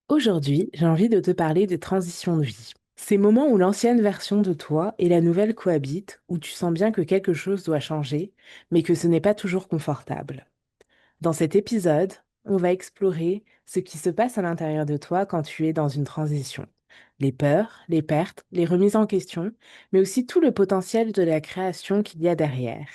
Aujourd'hui, j'ai envie de te parler des transitions de vie. Ces moments où l'ancienne version de toi et la nouvelle cohabitent, où tu sens bien que quelque chose doit changer, mais que ce n'est pas toujours confortable. Dans cet épisode, on va explorer ce qui se passe à l'intérieur de toi quand tu es dans une transition. Les peurs, les pertes, les remises en question, mais aussi tout le potentiel de la création qu'il y a derrière.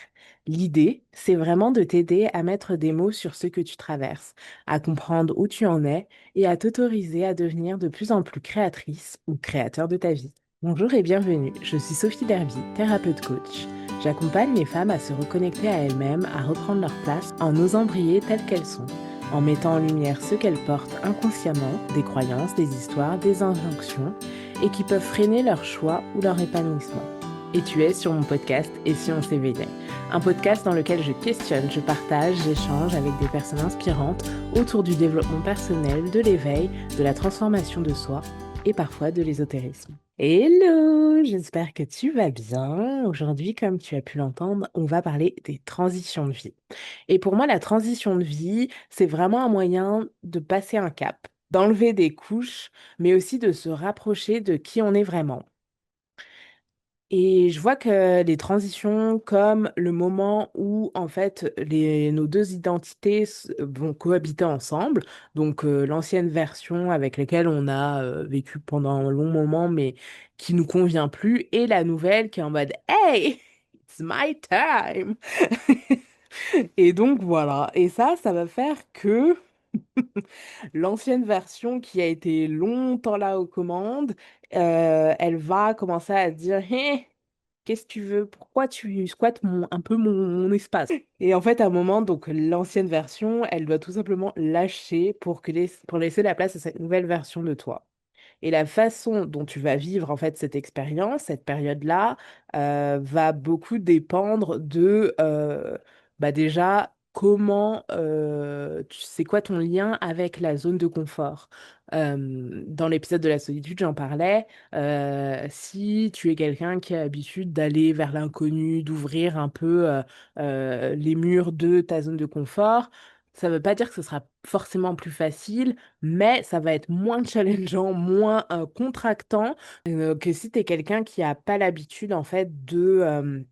L'idée, c'est vraiment de t'aider à mettre des mots sur ce que tu traverses, à comprendre où tu en es et à t'autoriser à devenir de plus en plus créatrice ou créateur de ta vie. Bonjour et bienvenue, je suis Sophie Derby, thérapeute coach. J'accompagne les femmes à se reconnecter à elles-mêmes, à reprendre leur place en osant briller telles qu'elles sont, en mettant en lumière ce qu'elles portent inconsciemment, des croyances, des histoires, des injonctions, et qui peuvent freiner leur choix ou leur épanouissement. Et tu es sur mon podcast Et si on s'éveillait, un podcast dans lequel je questionne, je partage, j'échange avec des personnes inspirantes autour du développement personnel, de l'éveil, de la transformation de soi et parfois de l'ésotérisme. Hello, j'espère que tu vas bien. Aujourd'hui, comme tu as pu l'entendre, on va parler des transitions de vie. Et pour moi, la transition de vie, c'est vraiment un moyen de passer un cap, d'enlever des couches, mais aussi de se rapprocher de qui on est vraiment. Et je vois que les transitions, comme le moment où en fait nos deux identités vont cohabiter ensemble, donc l'ancienne version avec laquelle on a vécu pendant un long moment mais qui nous convient plus, et la nouvelle qui est en mode Hey, it's my time! Et donc voilà, et ça va faire que l'ancienne version qui a été longtemps là aux commandes, elle va commencer à dire Hé, qu'est-ce que tu veux? Pourquoi tu squattes un peu mon espace? Et en fait, à un moment, donc l'ancienne version, elle doit tout simplement lâcher pour laisser la place à cette nouvelle version de toi. Et la façon dont tu vas vivre en fait cette expérience, cette période-là, va beaucoup dépendre de bah déjà comment c'est quoi ton lien avec la zone de confort. Dans l'épisode de la solitude, j'en parlais. Si tu es quelqu'un qui a l'habitude d'aller vers l'inconnu, d'ouvrir un peu les murs de ta zone de confort, ça ne veut pas dire que ce sera forcément plus facile, mais ça va être moins challengeant, moins contractant que si tu es quelqu'un qui n'a pas l'habitude en fait de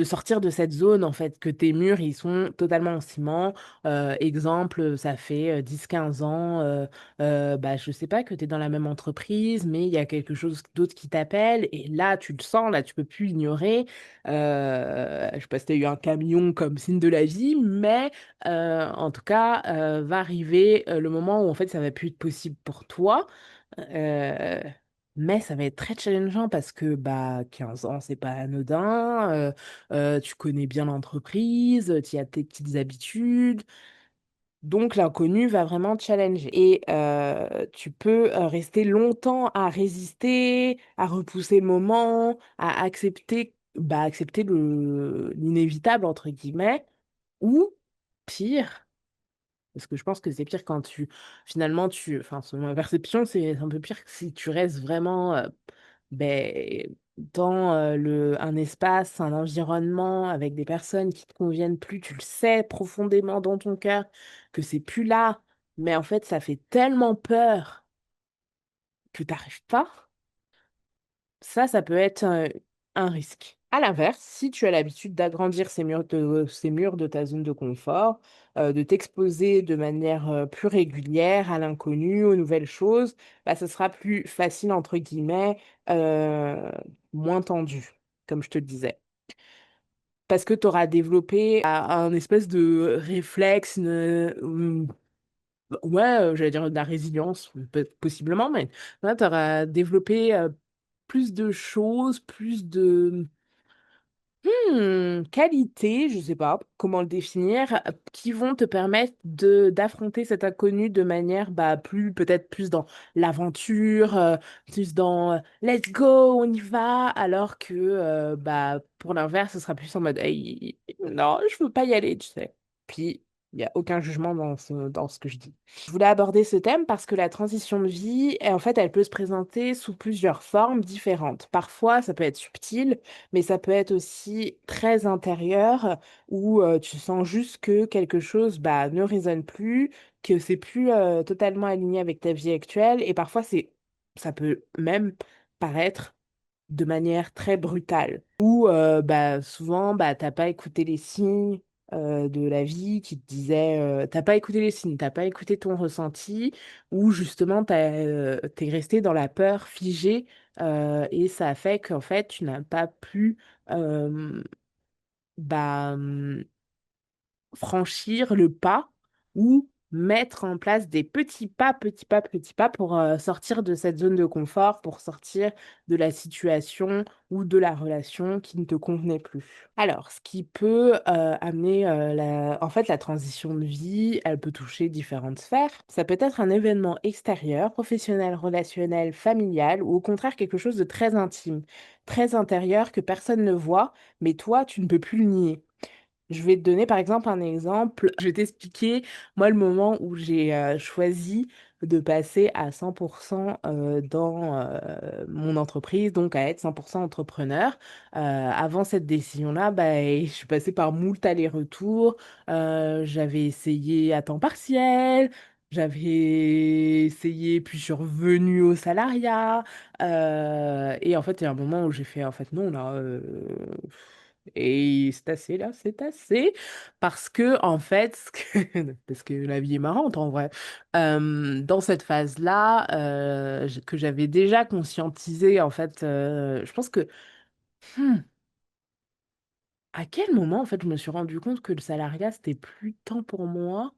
sortir de cette zone, en fait, que tes murs, ils sont totalement en ciment. Exemple, ça fait 10-15 ans, bah, je sais pas, que tu es dans la même entreprise, mais il y a quelque chose d'autre qui t'appelle, et là, tu le sens, là, tu peux plus l'ignorer. Je sais pas si tu as eu un camion comme signe de la vie, mais en tout cas, va arriver le moment où, en fait, ça va plus être possible pour toi. Euh, mais ça va être très challengeant parce que bah 15 ans, c'est pas anodin. Tu connais bien l'entreprise, tu as tes petites habitudes. Donc l'inconnu va vraiment te challenger. Et tu peux rester longtemps à résister, à repousser le moment, à accepter l'inévitable, entre guillemets, ou pire. Parce que je pense que c'est pire quand finalement, enfin, selon ma perception, c'est un peu pire que si tu restes vraiment ben, dans un espace, un environnement avec des personnes qui te conviennent plus. Tu le sais profondément dans ton cœur que c'est plus là, mais en fait, ça fait tellement peur que tu n'arrives pas. Ça peut être un risque. À l'inverse, si tu as l'habitude d'agrandir ces murs de ta zone de confort, de t'exposer de manière plus régulière à l'inconnu, aux nouvelles choses, bah, ce sera plus facile, entre guillemets, euh, moins tendu, comme je te le disais. Parce que tu auras développé un espèce de réflexe, ouais, j'allais dire de la résilience, possiblement, mais tu auras développé plus de choses, plus de qualités, je sais pas comment le définir, qui vont te permettre d'affronter cet inconnu de manière bah, peut-être plus dans l'aventure, plus dans let's go, on y va, alors que bah, pour l'inverse, ce sera plus en mode hey, non, je veux pas y aller, tu sais. Puis Il n'y a aucun jugement dans ce que je dis. Je voulais aborder ce thème parce que la transition de vie, en fait, elle peut se présenter sous plusieurs formes différentes. Parfois, ça peut être subtil, mais ça peut être aussi très intérieur, où tu sens juste que quelque chose bah, ne résonne plus, que c'est plus totalement aligné avec ta vie actuelle. Et parfois, ça peut même paraître de manière très brutale. Ou bah, souvent, bah, t'as pas écouté les signes de la vie qui te disaient, t'as pas écouté les signes, t'as pas écouté ton ressenti, ou justement, t'es resté dans la peur figée et ça a fait qu'en fait, tu n'as pas pu euh, bah, franchir le pas ou mettre en place des petits pas, petits pas pour sortir de cette zone de confort, pour sortir de la situation ou de la relation qui ne te convenait plus. Alors, ce qui peut amener en fait, la transition de vie, elle peut toucher différentes sphères. Ça peut être un événement extérieur, professionnel, relationnel, familial, ou au contraire quelque chose de très intime, très intérieur que personne ne voit, mais toi, tu ne peux plus le nier. Je vais te donner par exemple un exemple. Je vais t'expliquer, moi, le moment où j'ai choisi de passer à 100% dans mon entreprise, donc à être 100% entrepreneur. Avant cette décision-là, bah, je suis passée par moult allers-retours. J'avais essayé à temps partiel, j'avais essayé, puis je suis revenue au salariat. Et en fait, il y a un moment où j'ai fait, en fait, non, là. Et c'est assez là, c'est assez. Parce que, en fait, parce que la vie est marrante en vrai. Dans cette phase-là, que j'avais déjà conscientisé, en fait, je pense que. hmm, à quel moment, en fait, je me suis rendu compte que le salariat, c'était plus tant pour moi,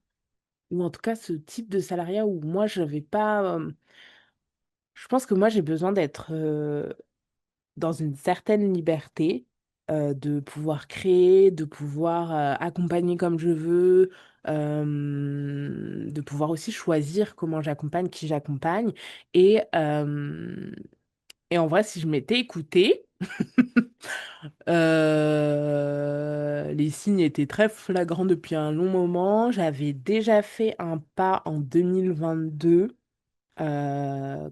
ou en tout cas ce type de salariat où moi, je n'avais pas. Je pense que moi, j'ai besoin d'être dans une certaine liberté, de pouvoir créer, de pouvoir accompagner comme je veux, de pouvoir aussi choisir comment j'accompagne, qui j'accompagne. Et, euh, et en vrai, si je m'étais écoutée, les signes étaient très flagrants depuis un long moment. J'avais déjà fait un pas en 2022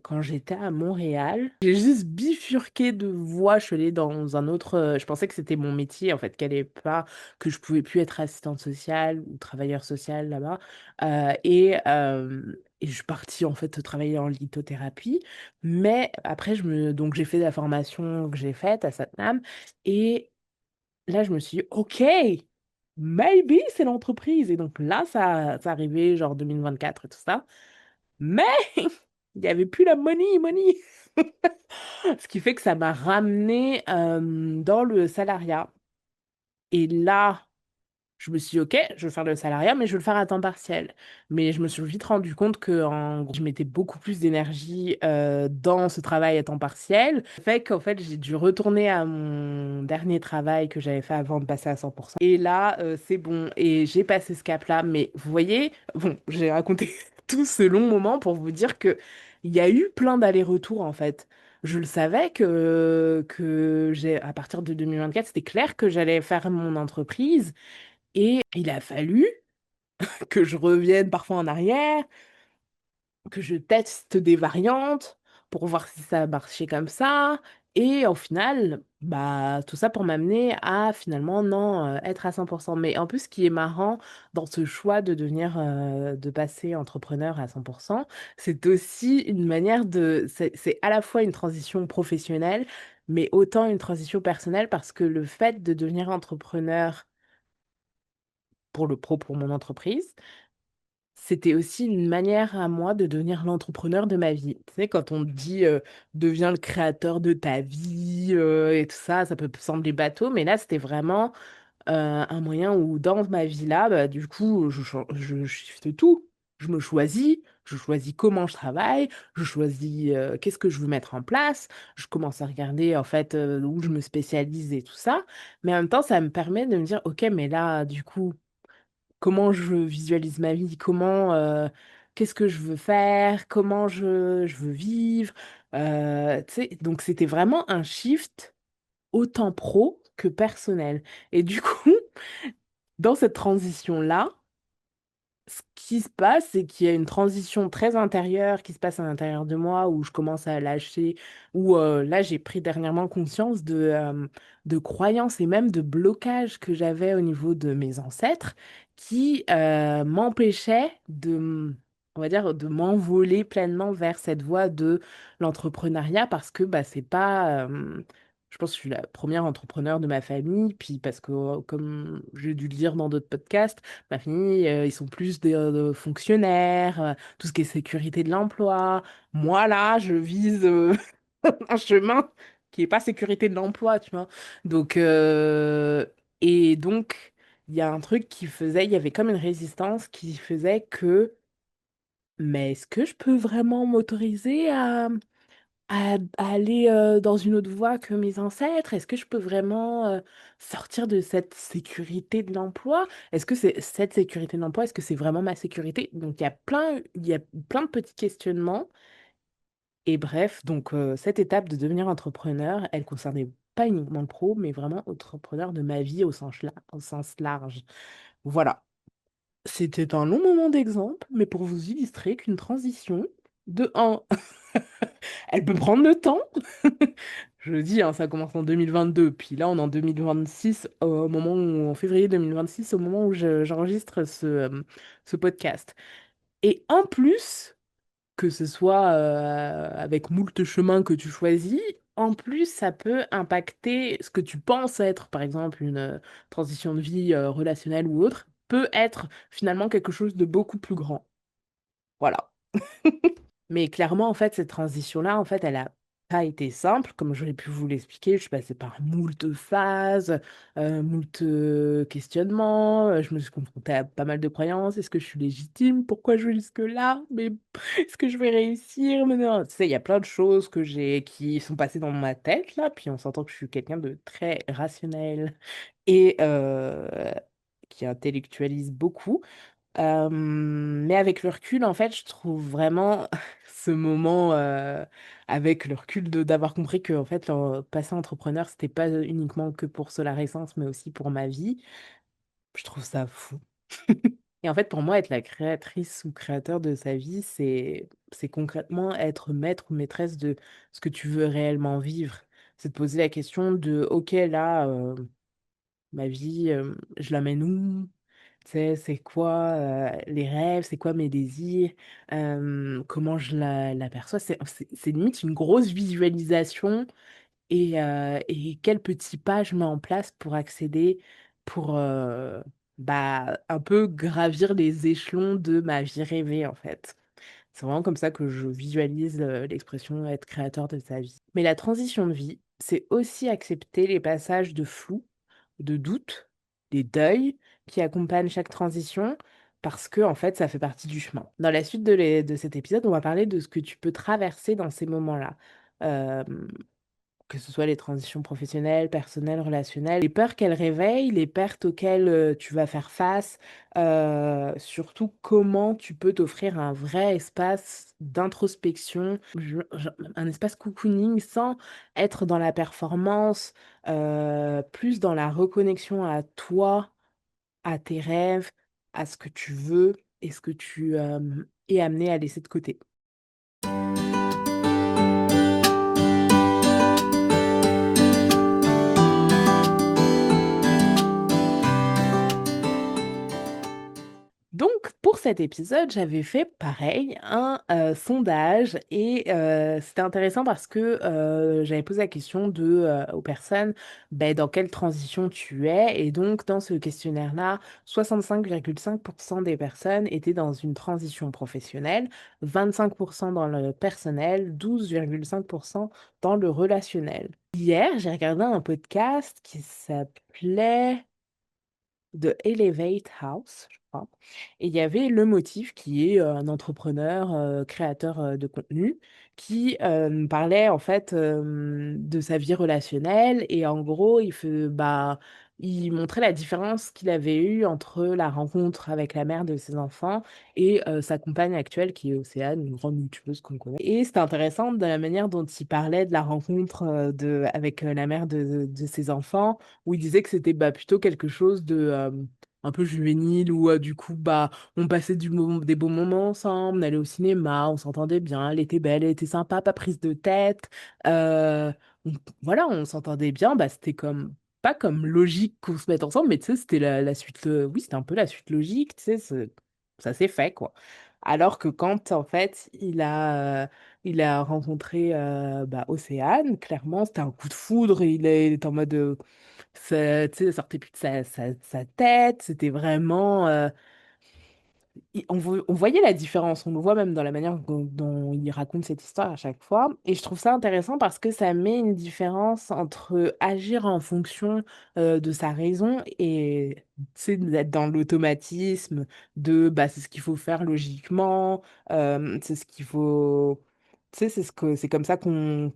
quand j'étais à Montréal. J'ai juste bifurqué de voie, je suis allée dans un autre. Je pensais que c'était mon métier, en fait, qu'elle est pas, que je pouvais plus être assistante sociale ou travailleur social là-bas. Et je suis partie, en fait, travailler en lithothérapie. Mais après, donc, j'ai fait la formation que j'ai faite à Satnam. Et là, je me suis dit, OK, maybe c'est l'entreprise. Et donc là, ça arrivait genre 2024 et tout ça. Mais il n'y avait plus la money. Ce qui fait que ça m'a ramené dans le salariat. Et là, je me suis dit, OK, je veux faire le salariat, mais je veux le faire à temps partiel. Mais je me suis vite rendu compte que en gros, je mettais beaucoup plus d'énergie dans ce travail à temps partiel. Ça fait qu'en fait, j'ai dû retourner à mon dernier travail que j'avais fait avant de passer à 100%. Et là, c'est bon. Et j'ai passé ce cap-là. Mais vous voyez, bon, j'ai raconté tout ce long moment pour vous dire que il y a eu plein d'allers-retours en fait. Je le savais que à partir de 2024, c'était clair que j'allais faire mon entreprise. Et il a fallu que je revienne parfois en arrière, que je teste des variantes pour voir si ça marchait comme ça. Et au final, bah, tout ça pour m'amener à finalement, non, être à 100%. Mais en plus, ce qui est marrant dans ce choix de devenir, de passer entrepreneur à 100%, c'est aussi une manière c'est à la fois une transition professionnelle, mais autant une transition personnelle parce que le fait de devenir entrepreneur pour mon entreprise, c'était aussi une manière à moi de devenir l'entrepreneur de ma vie. Tu sais, quand on te dit deviens le créateur de ta vie et tout ça, ça peut sembler bateau, mais là, c'était vraiment un moyen où dans ma vie là, bah, du coup, je shift tout. Je choisis comment je travaille, je choisis qu'est-ce que je veux mettre en place, je commence à regarder en fait où je me spécialise et tout ça. Mais en même temps, ça me permet de me dire, ok, mais là, du coup, comment je visualise ma vie, qu'est-ce que je veux faire, comment je veux vivre. Tu sais, donc c'était vraiment un shift autant pro que personnel. Et du coup, dans cette transition-là, qui se passe, c'est qu'il y a une transition très intérieure qui se passe à l'intérieur de moi où je commence à lâcher, où là j'ai pris dernièrement conscience de croyances et même de blocages que j'avais au niveau de mes ancêtres qui m'empêchaient on va dire, de m'envoler pleinement vers cette voie de l'entrepreneuriat parce que bah, c'est pas. Je pense que je suis la première entrepreneur de ma famille, puis parce que, comme j'ai dû le dire dans d'autres podcasts, ma famille, ils sont plus des fonctionnaires, tout ce qui est sécurité de l'emploi. Moi, là, je vise un chemin qui n'est pas sécurité de l'emploi, tu vois. Donc, et donc, il y a un truc qui faisait, il y avait comme une résistance qui faisait que, mais est-ce que je peux vraiment m'autoriser à aller dans une autre voie que mes ancêtres? Est-ce que je peux vraiment sortir de cette sécurité de l'emploi? Est-ce que c'est cette sécurité de l'emploi, est-ce que c'est vraiment ma sécurité? Donc il y a plein de petits questionnements. Et bref, donc cette étape de devenir entrepreneur, elle concernait pas uniquement le pro, mais vraiment entrepreneur de ma vie au sens large. Voilà. C'était un long moment d'exemple, mais pour vous illustrer qu'une transition, de un, elle peut prendre le temps. Je le dis, hein, ça commence en 2022, puis là on est en 2026, en février 2026, au moment où j'enregistre ce podcast. Et en plus, que ce soit avec moult chemins que tu choisis, en plus ça peut impacter ce que tu penses être, par exemple, une transition de vie relationnelle ou autre, peut être finalement quelque chose de beaucoup plus grand. Voilà. Mais clairement, en fait, cette transition-là, en fait, elle a pas été simple. Comme j'aurais pu vous l'expliquer, je suis passée par moult phases, moult questionnements. Je me suis confrontée à pas mal de croyances. Est-ce que je suis légitime? Pourquoi je vais jusque-là? Mais est-ce que je vais réussir? Mais non, tu sais, il y a plein de choses qui sont passées dans ma tête, là. Puis on s'entend que je suis quelqu'un de très rationnel et qui intellectualise beaucoup. Mais avec le recul, en fait, je trouve vraiment ce moment, avec le recul d'avoir compris que en fait, passer entrepreneur, c'était pas uniquement que pour Solar Essence, mais aussi pour ma vie. Je trouve ça fou. Et en fait, pour moi, être la créatrice ou créateur de sa vie, c'est concrètement être maître ou maîtresse de ce que tu veux réellement vivre. C'est de poser la question de, OK, là, ma vie, je la mène où? Tu sais, c'est quoi les rêves, c'est quoi mes désirs, comment l'aperçois. C'est limite une grosse visualisation et quel petit pas je mets en place pour accéder, pour bah, un peu gravir les échelons de ma vie rêvée en fait. C'est vraiment comme ça que je visualise l'expression être créateur de sa vie. Mais la transition de vie, c'est aussi accepter les passages de flou, de doute, des deuils qui accompagnent chaque transition parce que en fait, ça fait partie du chemin. Dans la suite de cet épisode, on va parler de ce que tu peux traverser dans ces moments-là. Hem, que ce soit les transitions professionnelles, personnelles, relationnelles, les peurs qu'elles réveillent, les pertes auxquelles, tu vas faire face, surtout comment tu peux t'offrir un vrai espace d'introspection, un espace cocooning sans être dans la performance, plus dans la reconnexion à toi, à tes rêves, à ce que tu veux et ce que tu, es amené à laisser de côté. Donc, pour cet épisode, j'avais fait pareil, un sondage et c'était intéressant parce que j'avais posé la question aux personnes, ben, dans quelle transition tu es. Et donc, dans ce questionnaire-là, 65,5% des personnes étaient dans une transition professionnelle, 25% dans le personnel, 12,5% dans le relationnel. Hier, j'ai regardé un podcast qui s'appelait de Elevate House, je crois. Et il y avait le motif qui est un entrepreneur, créateur de contenu, qui parlait en fait de sa vie relationnelle. Et en gros, il montrait la différence qu'il avait eue entre la rencontre avec la mère de ses enfants et sa compagne actuelle, qui est Océane, une grande youtubeuse qu'on connaît. Et c'était intéressant de la manière dont il parlait de la rencontre avec la mère de ses enfants où il disait que c'était bah, plutôt quelque chose de, un peu juvénile où du coup bah on passait des beaux moments ensemble, on allait au cinéma, on s'entendait bien, elle était belle, elle était sympa, pas prise de tête. Euh, on- voilà, on s'entendait bien, bah c'était comme pas comme logique qu'on se mette ensemble, mais tu sais, c'était la suite, oui, c'était un peu la suite logique, tu sais, ça s'est fait quoi. Alors que quand en fait il a rencontré bah, Océane, clairement c'était un coup de foudre, il est en mode ça, tu sais, ça sortait plus de sa tête, c'était vraiment. On voyait la différence, on le voit même dans la manière dont il raconte cette histoire à chaque fois. Et je trouve ça intéressant parce que ça met une différence entre agir en fonction de sa raison et tu sais, d'être dans l'automatisme de bah, c'est ce qu'il faut faire logiquement, c'est ce qu'il faut. Tu sais, c'est comme ça qu'on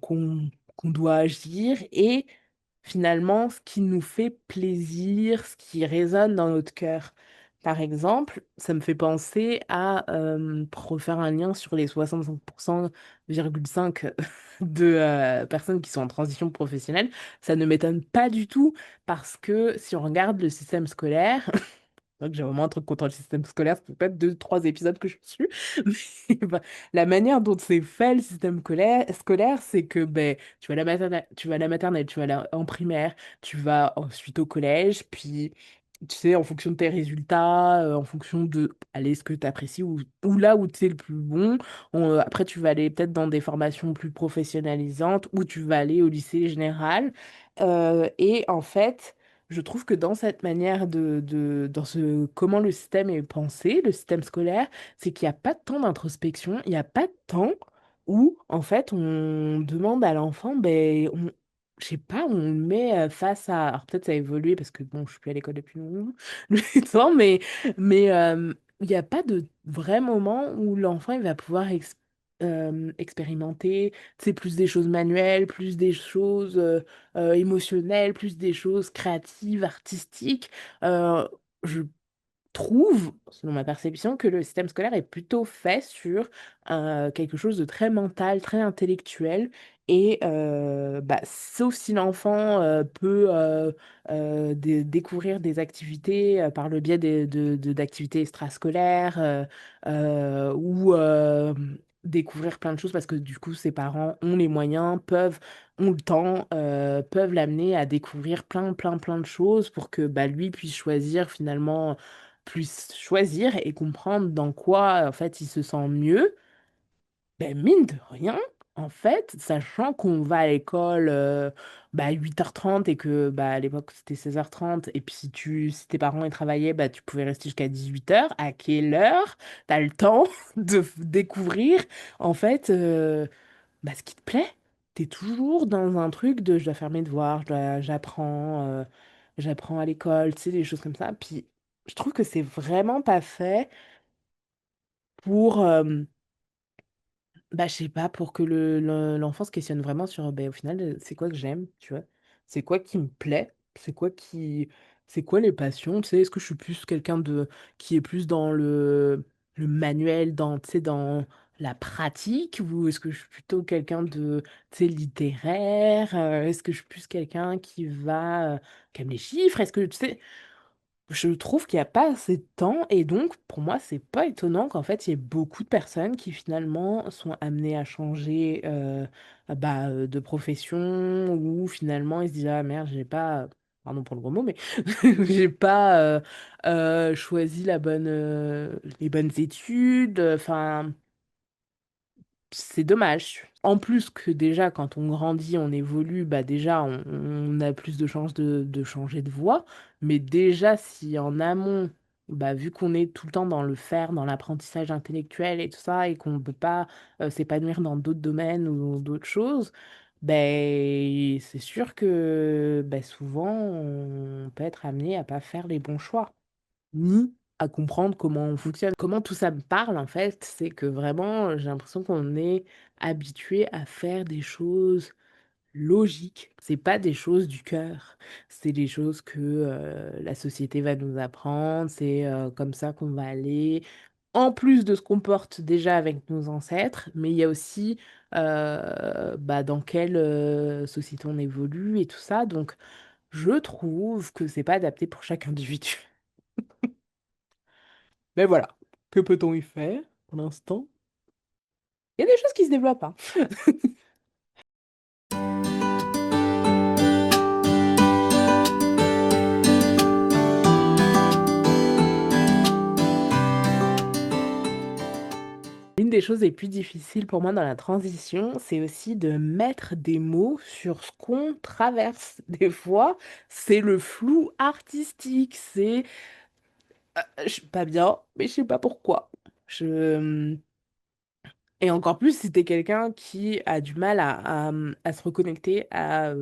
doit agir. Et finalement ce qui nous fait plaisir, ce qui résonne dans notre cœur. Par exemple, ça me fait penser à, pour refaire un lien sur les 65,5% de personnes qui sont en transition professionnelle, ça ne m'étonne pas du tout parce que si on regarde le système scolaire, donc j'ai vraiment un truc contre le système scolaire, ça fait peut-être deux, trois épisodes que je suis. Mais bah, la manière dont c'est fait le système scolaire, c'est que ben, tu vas à la maternelle, tu vas en primaire, tu vas ensuite au collège, puis tu sais, en fonction de tes résultats, en fonction de allez, ce que tu apprécies ou là où tu es le plus bon, après tu vas aller peut-être dans des formations plus professionnalisantes ou tu vas aller au lycée général. Et en fait, je trouve que dans cette manière dans comment le système est pensé, le système scolaire, c'est qu'il n'y a pas de temps d'introspection, il n'y a pas de temps où, en fait, on demande à l'enfant, ben, je sais pas, on le met face à. Alors peut-être ça a évolué parce que bon, je suis plus à l'école depuis longtemps, mais il n'y a pas de vrai moment où l'enfant il va pouvoir expérimenter, tu sais, plus des choses manuelles, plus des choses émotionnelles, plus des choses créatives, artistiques. Euh, je trouve, selon ma perception, que le système scolaire est plutôt fait sur quelque chose de très mental, très intellectuel. Et bah, sauf si l'enfant peut découvrir des activités par le biais d'activités extrascolaires ou découvrir plein de choses parce que du coup ses parents ont les moyens, ont le temps, peuvent l'amener à découvrir plein de choses pour que bah, lui puisse choisir finalement plus choisir et comprendre dans quoi, en fait, il se sent mieux, ben, mine de rien, en fait, sachant qu'on va à l'école bah, 8h30 et que bah, à l'époque c'était 16h30, et puis si tes parents y travaillaient, bah, tu pouvais rester jusqu'à 18h, à quelle heure t'as le temps de découvrir en fait bah, ce qui te plaît? T'es toujours dans un truc de je dois faire mes devoirs, j'apprends à l'école, tu sais, des choses comme ça. Puis je trouve que c'est vraiment pas fait pour, bah, je sais pas, pour que l'enfant se questionne vraiment sur, ben, au final, c'est quoi que j'aime, tu vois? C'est quoi qui me plaît? C'est quoi les passions? Tu sais, est-ce que je suis plus quelqu'un qui est plus dans le manuel, tu sais, dans la pratique, ou est-ce que je suis plutôt quelqu'un tu sais, littéraire? Est-ce que je suis plus quelqu'un qui aime les chiffres? Est-ce que, tu sais, je trouve qu'il n'y a pas assez de temps et donc pour moi c'est pas étonnant qu'en fait il y ait beaucoup de personnes qui finalement sont amenées à changer bah, de profession ou finalement ils se disent ah merde j'ai pas pardon pour le gros mot mais j'ai pas choisi les bonnes études enfin c'est dommage. En plus que déjà, quand on grandit, on évolue, bah déjà, on a plus de chances de changer de voie. Mais déjà, si en amont, bah, vu qu'on est tout le temps dans le faire, dans l'apprentissage intellectuel et tout ça, et qu'on ne peut pas s'épanouir dans d'autres domaines ou d'autres choses, ben, c'est sûr que ben, souvent, on peut être amené à pas faire les bons choix ni à comprendre comment on fonctionne. Comment tout ça me parle, en fait, c'est que vraiment, j'ai l'impression qu'on est habitué à faire des choses logiques. C'est pas des choses du cœur. C'est des choses que la société va nous apprendre. C'est comme ça qu'on va aller. En plus de ce qu'on porte déjà avec nos ancêtres, mais il y a aussi bah, dans quelle société on évolue et tout ça. Donc, je trouve que c'est pas adapté pour chaque individu. Mais voilà, que peut-on y faire pour l'instant? Il y a des choses qui se développent, hein. Une des choses les plus difficiles pour moi dans la transition, c'est aussi de mettre des mots sur ce qu'on traverse. Des fois, c'est le flou artistique, c'est je suis pas bien, mais je sais pas pourquoi. Je... Et encore plus si t'es quelqu'un qui a du mal à se reconnecter à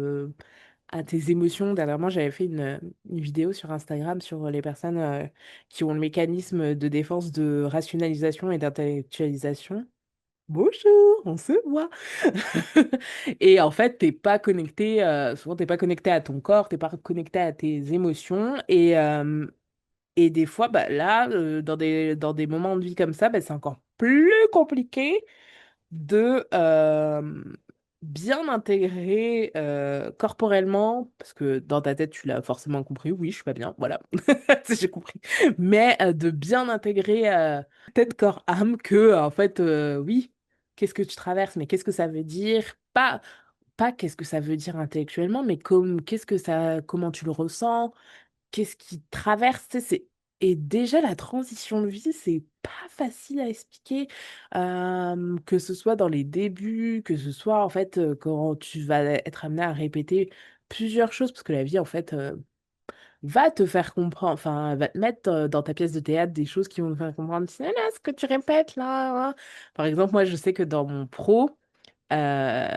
tes émotions. Dernièrement, j'avais fait une vidéo sur Instagram sur les personnes qui ont le mécanisme de défense de rationalisation et d'intellectualisation. Bonjour, on se voit. Et en fait, t'es pas connecté, souvent t'es pas connecté à ton corps, t'es pas connecté à tes émotions. Et des fois, bah, là, dans des moments de vie comme ça, bah, c'est encore plus compliqué de bien intégrer corporellement, parce que dans ta tête, tu l'as forcément compris, oui, je suis pas bien, voilà, j'ai compris, mais de bien intégrer tête, corps, âme, que en fait, oui, qu'est-ce que tu traverses, mais qu'est-ce que ça veut dire? Pas qu'est-ce que ça veut dire intellectuellement, mais comme qu'est-ce que ça, comment tu le ressens? Qu'est-ce qui traverse, tu sais, et déjà la transition de vie, c'est pas facile à expliquer, que ce soit dans les débuts, que ce soit en fait quand tu vas être amené à répéter plusieurs choses, parce que la vie en fait va te faire comprendre, enfin va te mettre dans ta pièce de théâtre des choses qui vont te faire comprendre, là, ce que tu répètes là, là. Par exemple, moi je sais que dans mon pro, euh,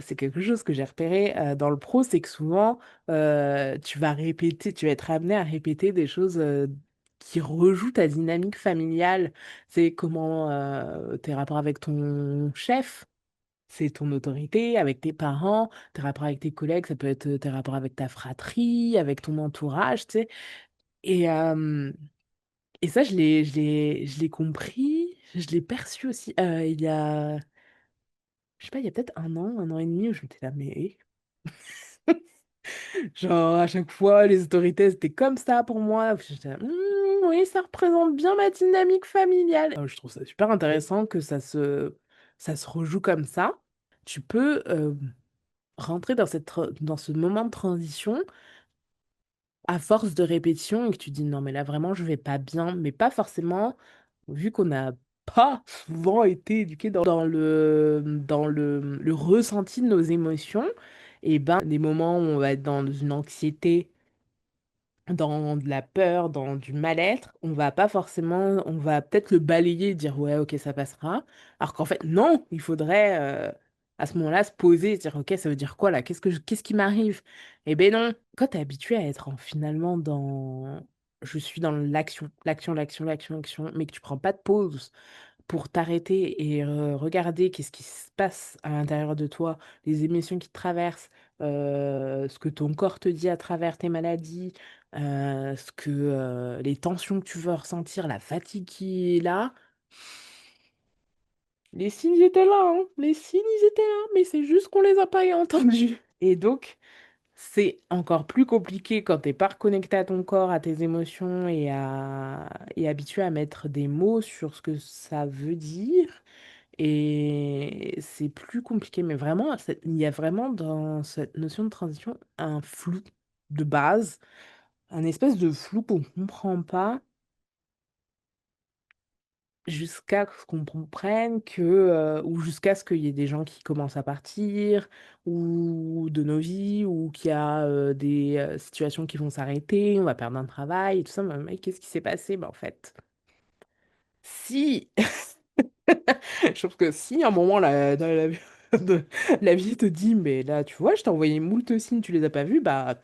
c'est quelque chose que j'ai repéré dans le pro, c'est que souvent, tu vas répéter, tu vas être amené à répéter des choses qui rejouent ta dynamique familiale. C'est comment tes rapports avec ton chef, c'est ton autorité, avec tes parents, tes rapports avec tes collègues, ça peut être tes rapports avec ta fratrie, avec ton entourage, tu sais. Et, euh, et ça, je l'ai compris, je l'ai perçu aussi il y a je sais pas, il y a peut-être un an et demi, où je m'étais là, mais genre à chaque fois, les autorités, c'était comme ça pour moi. Puis j'étais là, oui, ça représente bien ma dynamique familiale. Je trouve ça super intéressant que ça se rejoue comme ça. Tu peux rentrer dans dans ce moment de transition à force de répétition et que tu dis non, mais là vraiment, je vais pas bien, mais pas forcément, vu qu'on n'a pas souvent été éduqué le ressenti de nos émotions, et ben, des moments où on va être dans une anxiété, dans de la peur, dans du mal-être, on va pas forcément, on va peut-être le balayer et dire ouais, ok, ça passera. Alors qu'en fait, non, il faudrait à ce moment-là se poser et dire ok, ça veut dire quoi là? Qu'est-ce qui m'arrive? Eh ben non, quand t'es habitué à être finalement dans, je suis dans l'action, mais que tu prends pas de pause pour t'arrêter et regarder qu'est-ce qui se passe à l'intérieur de toi, les émotions qui te traversent, ce que ton corps te dit à travers tes maladies, les tensions que tu veux ressentir, la fatigue qui est là. Les signes étaient là, hein. Les signes, ils étaient là, mais c'est juste qu'on les a pas entendus. Et donc, c'est encore plus compliqué quand t'es pas reconnecté à ton corps, à tes émotions et habitué à mettre des mots sur ce que ça veut dire. Et c'est plus compliqué, mais vraiment, il y a vraiment dans cette notion de transition un flou de base, un espèce de flou qu'on ne comprend pas jusqu'à ce qu'on comprenne ou jusqu'à ce qu'il y ait des gens qui commencent à partir, ou de nos vies, ou qu'il y a des situations qui vont s'arrêter, on va perdre un travail, et tout ça. Mais qu'est-ce qui s'est passé? En fait, si je trouve que si à un moment dans de- la vie te dit, mais là, tu vois, je t'ai envoyé moult signes, tu les as pas vus, bah,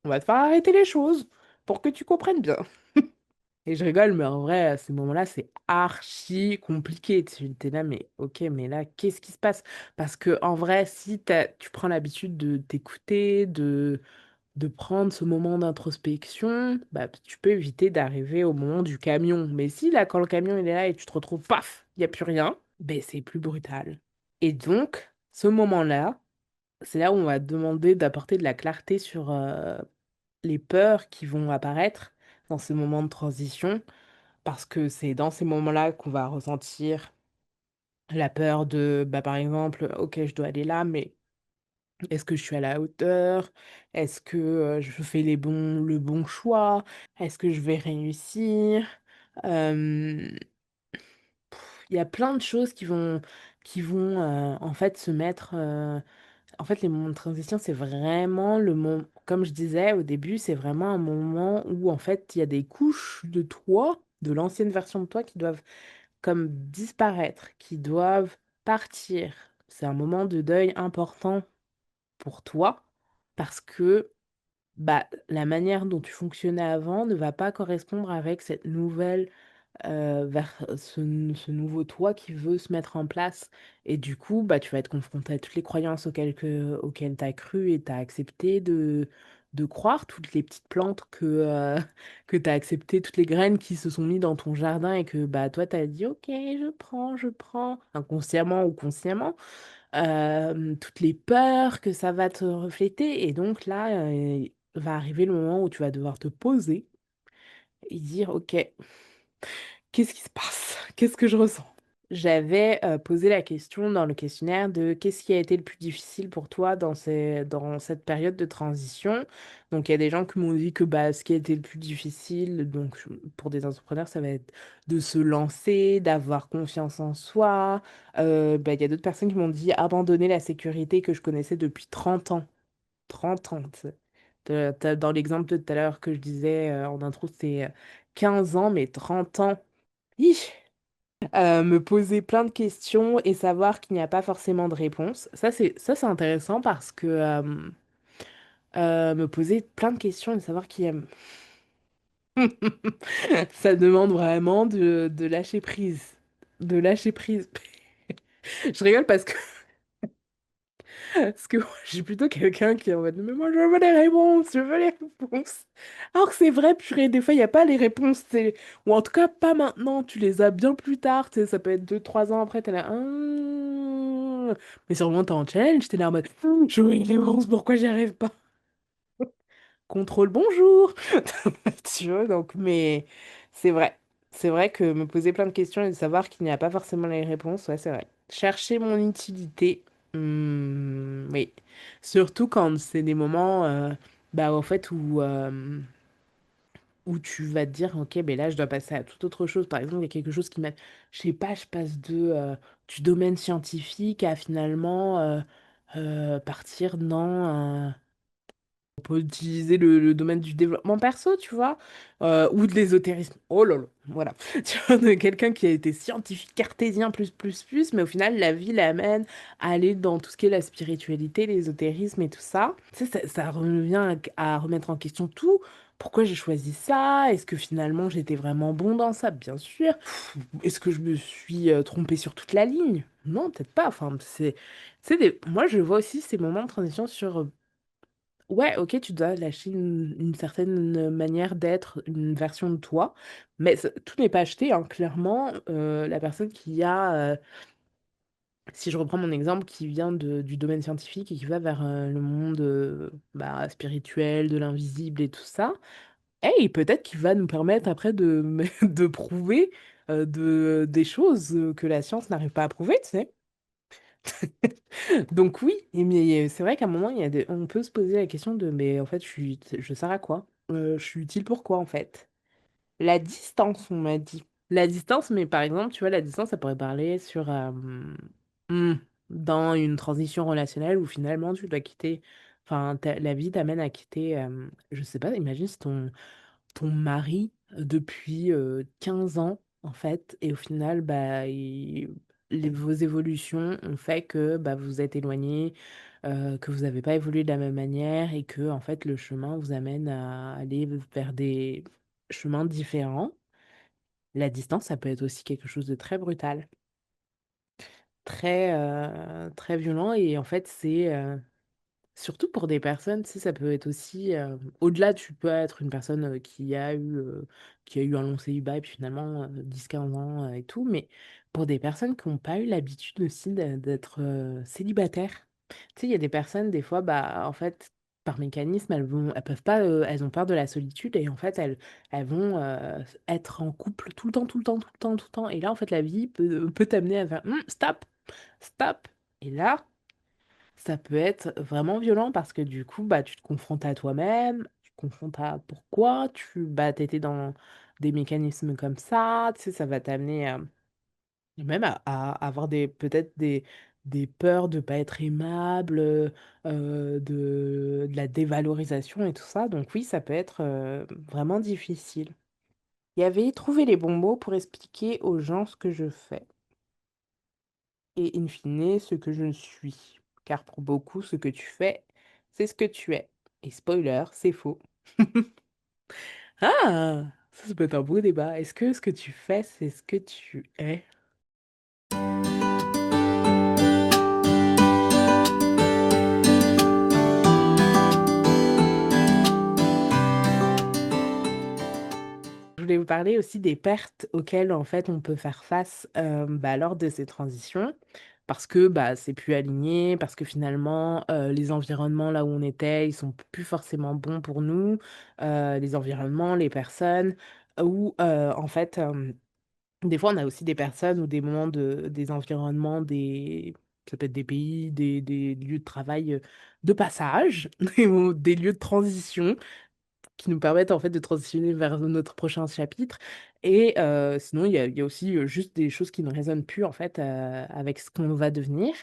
on va te faire arrêter les choses pour que tu comprennes bien. Et je rigole, mais en vrai, à ces moments-là, c'est archi compliqué. Tu es là, mais ok, mais là, qu'est-ce qui se passe? Parce que en vrai, si tu prends l'habitude de t'écouter, de prendre ce moment d'introspection, bah, tu peux éviter d'arriver au moment du camion. Mais si là, quand le camion il est là et tu te retrouves, paf, il n'y a plus rien, ben c'est plus brutal. Et donc, ce moment-là, c'est là où on va te demander d'apporter de la clarté sur les peurs qui vont apparaître, dans ces moments de transition, parce que c'est dans ces moments-là qu'on va ressentir la peur de, bah, par exemple, ok, je dois aller là, mais est-ce que je suis à la hauteur? Est-ce que je fais le bon choix? Est-ce que je vais réussir? Euh, Il y a plein de choses qui vont en fait se mettre. En fait, les moments de transition, c'est vraiment le moment, comme je disais au début, c'est vraiment un moment où en fait il y a des couches de toi, de l'ancienne version de toi qui doivent comme disparaître, qui doivent partir. C'est un moment de deuil important pour toi parce que bah, la manière dont tu fonctionnais avant ne va pas correspondre avec cette nouvelle vers ce nouveau toi qui veut se mettre en place. Et du coup, bah, tu vas être confronté à toutes les croyances auxquelles tu as cru et tu as accepté de croire, toutes les petites plantes que tu as acceptées, toutes les graines qui se sont mises dans ton jardin et que bah, toi, tu as dit, ok, je prends, inconsciemment ou consciemment, toutes les peurs que ça va te refléter. Et donc là, va arriver le moment où tu vas devoir te poser et dire, ok, qu'est-ce qui se passe? Qu'est-ce que je ressens? J'avais posé la question dans le questionnaire de qu'est-ce qui a été le plus difficile pour toi dans cette période de transition. Donc il y a des gens qui m'ont dit que bah, ce qui a été le plus difficile, donc pour des entrepreneurs, ça va être de se lancer, d'avoir confiance en soi. Bah, il y a d'autres personnes qui m'ont dit abandonner la sécurité que je connaissais depuis 30 ans. 30 ans, tu sais. Dans l'exemple de tout à l'heure que je disais en intro, c'est 15 ans, mais 30 ans. Hi. Me poser plein de questions et savoir qu'il n'y a pas forcément de réponse. Ça, c'est intéressant parce que me poser plein de questions et savoir qu'il y a... Ça demande vraiment de lâcher prise. De lâcher prise. Je rigole parce que moi, je suis plutôt quelqu'un qui est en mode, mais moi, je veux les réponses, je veux les réponses. Alors que c'est vrai, purée, des fois, il n'y a pas les réponses, ou en tout cas, pas maintenant, tu les as bien plus tard, tu sais, ça peut être 2 3 ans après, t'es là, mais sûrement t'es en challenge, t'es là en mode, je veux les réponses, pourquoi j'y arrive pas? Contrôle, bonjour! Tu vois, donc, mais c'est vrai. C'est vrai que me poser plein de questions et de savoir qu'il n'y a pas forcément les réponses, ouais, c'est vrai. Chercher mon utilité, oui. Surtout quand c'est des moments, bah, en fait, où tu vas te dire, ok, ben là, je dois passer à toute autre chose. Par exemple, il y a quelque chose qui m'a, je sais pas, je passe du domaine scientifique à finalement partir dans on peut utiliser le domaine du développement perso, tu vois, ou de l'ésotérisme. Oh là là, voilà. Tu vois, de quelqu'un qui a été scientifique cartésien plus, mais au final, la vie l'amène à aller dans tout ce qui est la spiritualité, l'ésotérisme et tout ça. Tu sais, ça revient à remettre en question tout. Pourquoi j'ai choisi ça? Est-ce que finalement j'étais vraiment bon dans ça? Bien sûr. Est-ce que je me suis trompée sur toute la ligne? Non, peut-être pas. Enfin, moi, je vois aussi ces moments de transition sur ouais, ok, tu dois lâcher une certaine manière d'être, une version de toi, mais tout n'est pas acheté, hein. Clairement, la personne qui a, si je reprends mon exemple, qui vient du domaine scientifique et qui va vers le monde bah, spirituel, de l'invisible et tout ça, hey, peut-être qu'il va nous permettre après de prouver des choses que la science n'arrive pas à prouver, tu sais. Donc oui, mais c'est vrai qu'à un moment, on peut se poser la question de, mais en fait, je sers à quoi? Je suis utile pour quoi en fait? La distance, on m'a dit. La distance, mais par exemple, tu vois, la distance, ça pourrait parler sur hmm, dans une transition relationnelle où finalement tu dois quitter, enfin, la vie t'amène à quitter, je sais pas, imagine si ton mari depuis 15 ans, en fait, et au final, bah, vos évolutions ont fait que bah, vous êtes éloignés, que vous n'avez pas évolué de la même manière et que, en fait, le chemin vous amène à aller vers des chemins différents. La distance, ça peut être aussi quelque chose de très brutal, très violent, et en fait, c'est surtout pour des personnes, tu sais, ça peut être aussi, au-delà, tu peux être une personne qui a eu un long célibat et puis finalement 10-15 ans et tout, mais pour des personnes qui n'ont pas eu l'habitude aussi d'être célibataires. Tu sais, il y a des personnes, des fois, bah, en fait, par mécanisme, elles peuvent pas, elles ont peur de la solitude et en fait, elles vont être en couple tout le temps, tout le temps, tout le temps, tout le temps. Et là, en fait, la vie peut t'amener à faire stop, stop. Et là, ça peut être vraiment violent parce que du coup, bah, tu te confrontes à toi-même, tu te confrontes à pourquoi t'étais dans des mécanismes comme ça, tu sais, ça va t'amener même à avoir peut-être des peurs de pas être aimable, de la dévalorisation et tout ça. Donc oui, ça peut être vraiment difficile. Il y avait trouver les bons mots pour expliquer aux gens ce que je fais et in fine ce que je suis. Car pour beaucoup, ce que tu fais, c'est ce que tu es. Et spoiler, c'est faux. Ah, ça peut être un beau débat. Est-ce que ce que tu fais, c'est ce que tu es? Je voulais vous parler aussi des pertes auxquelles en fait on peut faire face lors de ces transitions parce que bah, c'est plus aligné, parce que finalement les environnements là où on était, ils sont plus forcément bons pour nous, les environnements, les personnes, ou en fait des fois on a aussi des personnes ou des moments des environnements, ça peut être des pays, des lieux de travail de passage, ou des lieux de transition qui nous permettent en fait de transitionner vers notre prochain chapitre. Et sinon, il y a aussi juste des choses qui ne résonnent plus en fait avec ce qu'on va devenir.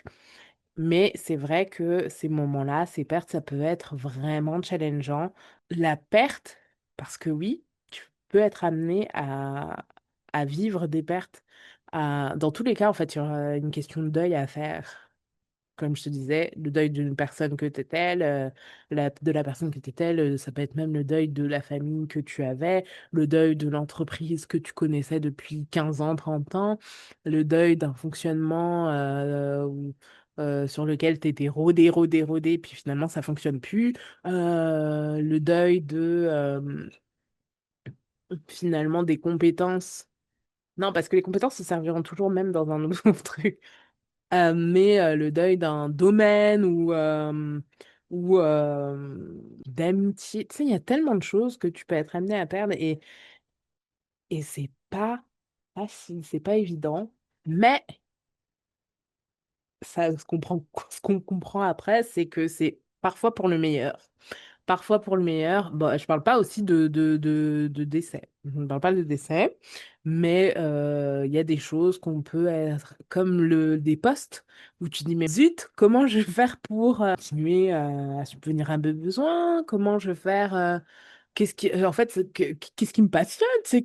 Mais c'est vrai que ces moments-là, ces pertes, ça peut être vraiment challengeant. La perte, parce que oui, tu peux être amené à vivre des pertes. Dans tous les cas, en fait, il y aura une question de deuil à faire. Comme je te disais, le deuil d'une personne que t'étais, de la personne que t'étais, ça peut être même le deuil de la famille que tu avais, le deuil de l'entreprise que tu connaissais depuis 15 ans, 30 ans, le deuil d'un fonctionnement sur lequel tu étais rodé, rodé, rodé, puis finalement ça fonctionne plus, le deuil de finalement des compétences. Non, parce que les compétences se serviront toujours même dans un nouveau truc. Mais le deuil d'un domaine ou d'amitié, tu sais, il y a tellement de choses que tu peux être amené à perdre et c'est pas facile, c'est pas évident. Mais ça, ce qu'on comprend après, c'est que c'est parfois pour le meilleur. Parfois pour le meilleur. Bon, je parle pas aussi de décès. Je ne parle pas de décès, mais il y a des choses qu'on peut être comme des postes où tu dis, mais zut, comment je vais faire pour continuer à subvenir à mes besoins? Comment je vais faire en fait, qu'est-ce qui me passionne? C'est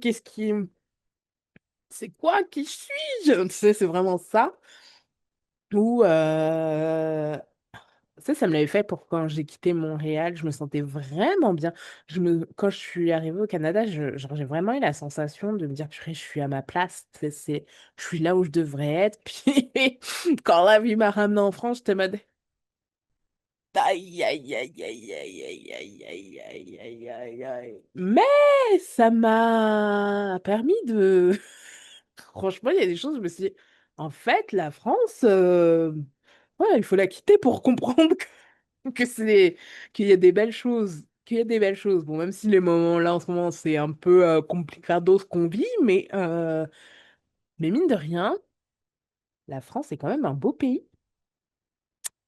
quoi qui suis-je? Tu sais, c'est vraiment ça. Ou ça me l'avait fait pour quand j'ai quitté Montréal, je me sentais vraiment bien. Quand je suis arrivée au Canada, genre, j'ai vraiment eu la sensation de me dire, purée, je suis à ma place, je suis là où je devrais être. Puis quand la vie m'a ramenée en France, j'étais en mode, aïe, aïe, aïe, aïe, aïe, aïe, aïe, aïe, aïe, aïe, aïe, aïe. Mais ça m'a permis de... Franchement, il y a des choses, je me suis dit, en fait, la France, ouais, il faut la quitter pour comprendre que qu'il y a des belles choses, qu'il y a des belles choses. Bon, même si les moments là en ce moment c'est un peu complicado ce qu'on vit, mais mine de rien, la France est quand même un beau pays.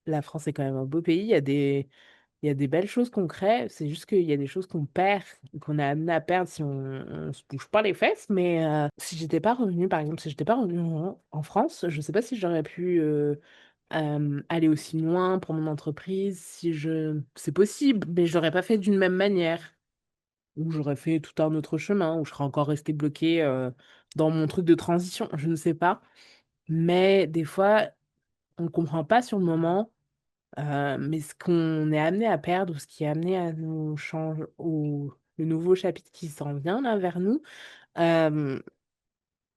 La France est quand même un beau pays. Il y a des belles choses qu'on crée. C'est juste qu'il y a des choses qu'on perd, qu'on est amené à perdre si on se bouge pas les fesses. Mais si j'étais pas revenue, par exemple, si j'étais pas revenue en France, je sais pas si j'aurais pu aller aussi loin pour mon entreprise, si je... C'est possible, mais je l'aurais pas fait d'une même manière. Ou j'aurais fait tout un autre chemin, ou je serais encore restée bloquée dans mon truc de transition, je ne sais pas. Mais des fois, on ne comprend pas sur le moment, mais ce qu'on est amené à perdre, ou ce qui est amené à nous changer, ou le nouveau chapitre qui s'en vient là vers nous, euh,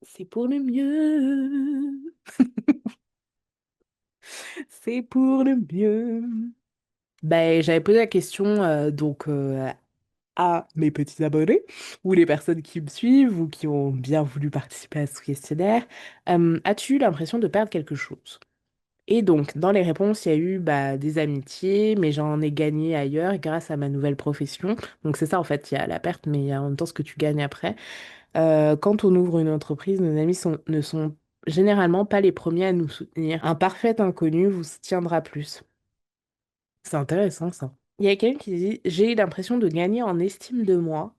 c'est pour le mieux. C'est pour le mieux. Ben, j'avais posé la question à mes petits abonnés ou les personnes qui me suivent ou qui ont bien voulu participer à ce questionnaire. As-tu l'impression de perdre quelque chose? Et donc, dans les réponses, il y a eu bah, des amitiés, mais j'en ai gagné ailleurs grâce à ma nouvelle profession. Donc, c'est ça, en fait, il y a la perte, mais il y a en même temps ce que tu gagnes après. Quand on ouvre une entreprise, nos amis ne sont généralement pas les premiers à nous soutenir. Un parfait inconnu vous soutiendra plus. C'est intéressant, ça. Il y a quelqu'un qui dit, j'ai eu l'impression de gagner en estime de moi.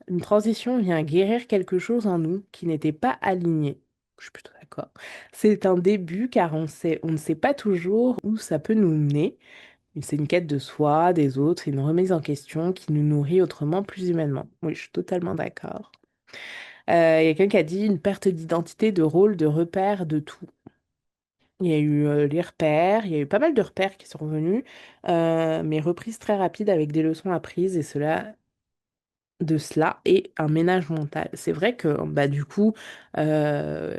Une transition vient guérir quelque chose en nous qui n'était pas aligné. Je suis plutôt d'accord. C'est un début car on ne sait pas toujours où ça peut nous mener. C'est une quête de soi, des autres, c'est une remise en question qui nous nourrit autrement, plus humainement. Oui, je suis totalement d'accord. Il y a quelqu'un qui a dit une perte d'identité, de rôle, de repère, de tout. Il y a eu les repères, il y a eu pas mal de repères qui sont revenus, mais reprises très rapides avec des leçons apprises et cela et un ménage mental. C'est vrai que bah, du coup, euh,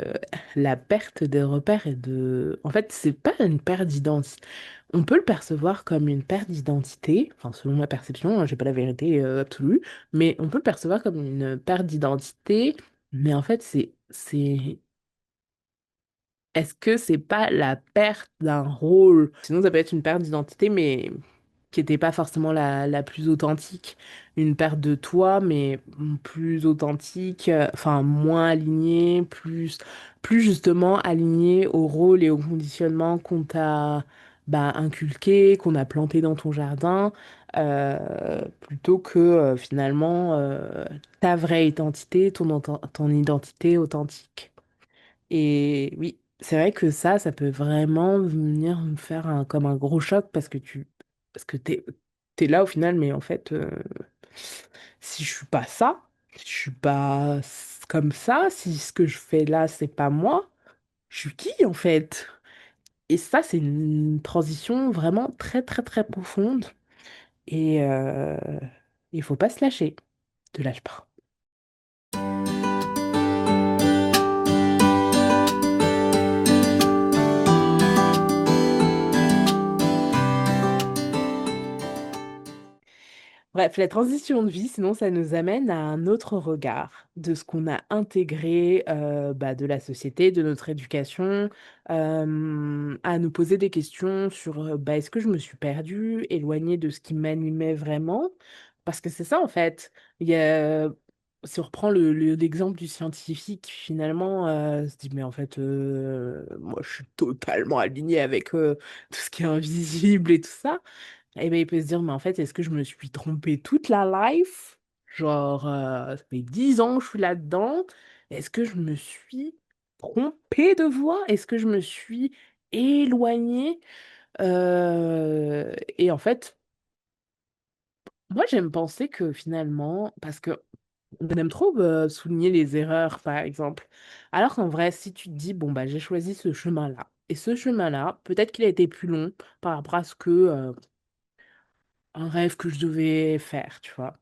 la perte des repères et de... En fait, c'est pas une perte d'identité. On peut le percevoir comme une perte d'identité, enfin selon ma perception, hein, j'ai pas la vérité absolue, mais on peut le percevoir comme une perte d'identité, mais en fait, est-ce que c'est pas la perte d'un rôle? Sinon, ça peut être une perte d'identité, mais qui n'était pas forcément la plus authentique. Une perte de toi, mais plus authentique, enfin moins alignée, plus justement alignée au rôle et au conditionnement qu'on t'a bah, inculqué, qu'on a planté dans ton jardin, plutôt que finalement ta vraie identité, ton identité authentique. Et oui, c'est vrai que ça peut vraiment venir me faire comme un gros choc parce que t'es là au final, mais en fait, si je suis pas ça, si je suis pas comme ça, si ce que je fais là, c'est pas moi, je suis qui en fait? Et ça, c'est une transition vraiment très, très, très profonde. Et il faut pas se lâcher. Te lâche pas. Bref, la transition de vie, sinon, ça nous amène à un autre regard de ce qu'on a intégré bah, de la société, de notre éducation, à nous poser des questions sur bah, est-ce que je me suis perdue, éloignée de ce qui m'animait vraiment? Parce que c'est ça, en fait. Il y a, si on reprend l'exemple du scientifique qui finalement se dit, mais en fait, moi, je suis totalement aligné avec tout ce qui est invisible et tout ça. Et ben, il peut se dire, mais en fait, est-ce que je me suis trompée toute la life? Genre, ça fait 10 ans que je suis là-dedans. Est-ce que je me suis trompée de voie? Est-ce que je me suis éloignée? Et en fait, moi, j'aime penser que finalement, parce que on aime trop souligner les erreurs, par exemple. Alors qu'en vrai, si tu te dis, bon, bah, j'ai choisi ce chemin-là, et ce chemin-là, peut-être qu'il a été plus long par rapport à ce que, un rêve que je devais faire, tu vois.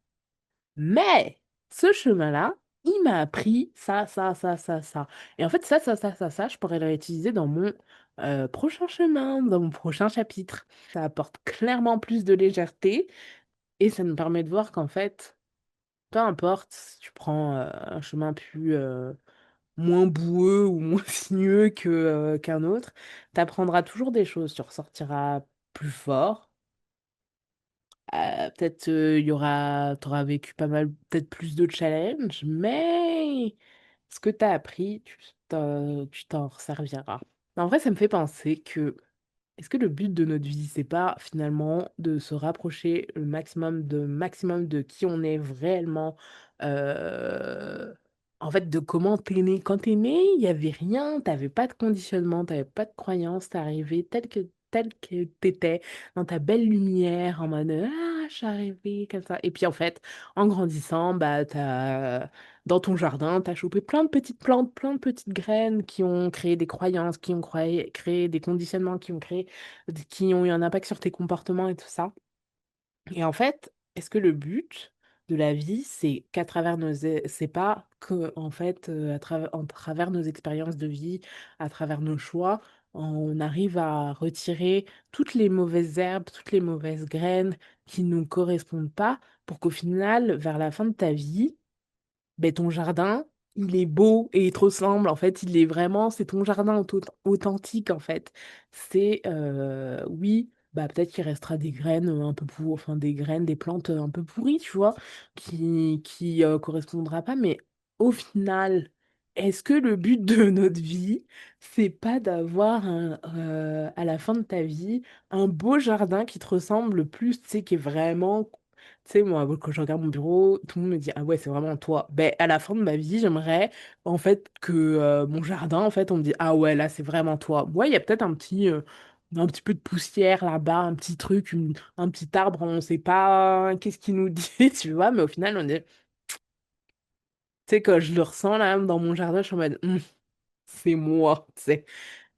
Mais ce chemin-là, il m'a appris ça, ça, ça, ça, ça. Et en fait, ça, je pourrais le réutiliser dans mon prochain chemin, dans mon prochain chapitre. Ça apporte clairement plus de légèreté et ça nous permet de voir qu'en fait, peu importe si tu prends un chemin plus moins boueux ou moins sinueux qu'un autre, tu apprendras toujours des choses, tu ressortiras plus fort. Peut-être t'auras vécu pas mal, peut-être plus de challenges, mais ce que t'as appris, tu t'en serviras. En vrai, ça me fait penser que est-ce que le but de notre vie, c'est pas finalement de se rapprocher le maximum de qui on est réellement, euh, en fait, de comment t'es né. Quand t'es né, il n'y avait rien, t'avais pas de conditionnement, t'avais pas de croyance, t'es arrivé tel que t'étais, dans ta belle lumière, en mode ah, je suis arrivé comme ça. Et puis en fait, en grandissant, bah, dans ton jardin, tu as chopé plein de petites plantes, plein de petites graines qui ont créé des croyances, qui ont créé des conditionnements, qui ont eu un impact sur tes comportements et tout ça. Et en fait, est-ce que le but de la vie, c'est qu'à travers c'est pas que, en fait, en travers nos expériences de vie, à travers nos choix, on arrive à retirer toutes les mauvaises herbes, toutes les mauvaises graines qui ne nous correspondent pas pour qu'au final, vers la fin de ta vie, ben, ton jardin, il est beau et il te ressemble. En fait, il est vraiment, c'est ton jardin authentique, en fait. C'est, oui, bah peut-être qu'il restera des graines un peu enfin des graines, des plantes un peu pourries, tu vois, qui correspondra pas. Mais au final, est-ce que le but de notre vie, c'est pas d'avoir à la fin de ta vie, un beau jardin qui te ressemble le plus, tu sais, qui est vraiment tu sais, moi, quand je regarde mon bureau, tout le monde me dit, ah ouais, c'est vraiment toi. Ben, à la fin de ma vie, j'aimerais, en fait, que mon jardin, en fait, on me dit, ah ouais, là, c'est vraiment toi. Ouais, il y a peut-être un petit peu de poussière là-bas, un petit truc, un petit arbre, on ne sait pas qu'est-ce qu'il nous dit, tu vois, mais au final, on est, tu sais, quand je le ressens, là, dans mon jardin, je suis en mode, c'est moi, tu sais.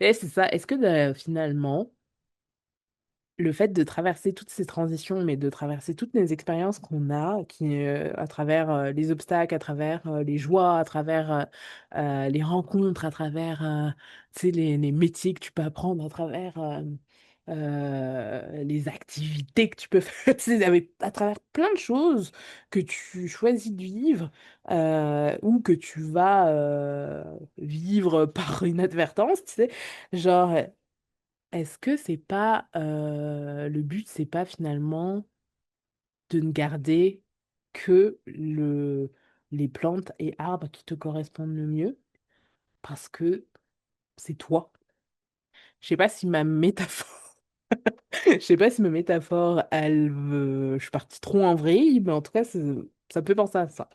Et c'est ça. Est-ce que finalement, le fait de traverser toutes ces transitions, mais de traverser toutes les expériences qu'on a, à travers les obstacles, à travers les joies, à travers les rencontres, à travers tu sais, les métiers que tu peux apprendre, à travers les activités que tu peux faire, tu sais, à travers plein de choses que tu choisis de vivre ou que tu vas vivre par inadvertance, tu sais, genre. Est-ce que c'est pas le but, c'est pas finalement de ne garder que les plantes et arbres qui te correspondent le mieux parce que c'est toi. Je sais pas si ma métaphore, je sais pas si ma métaphore, je suis partie trop en vrille, mais en tout cas, ça peut penser à ça.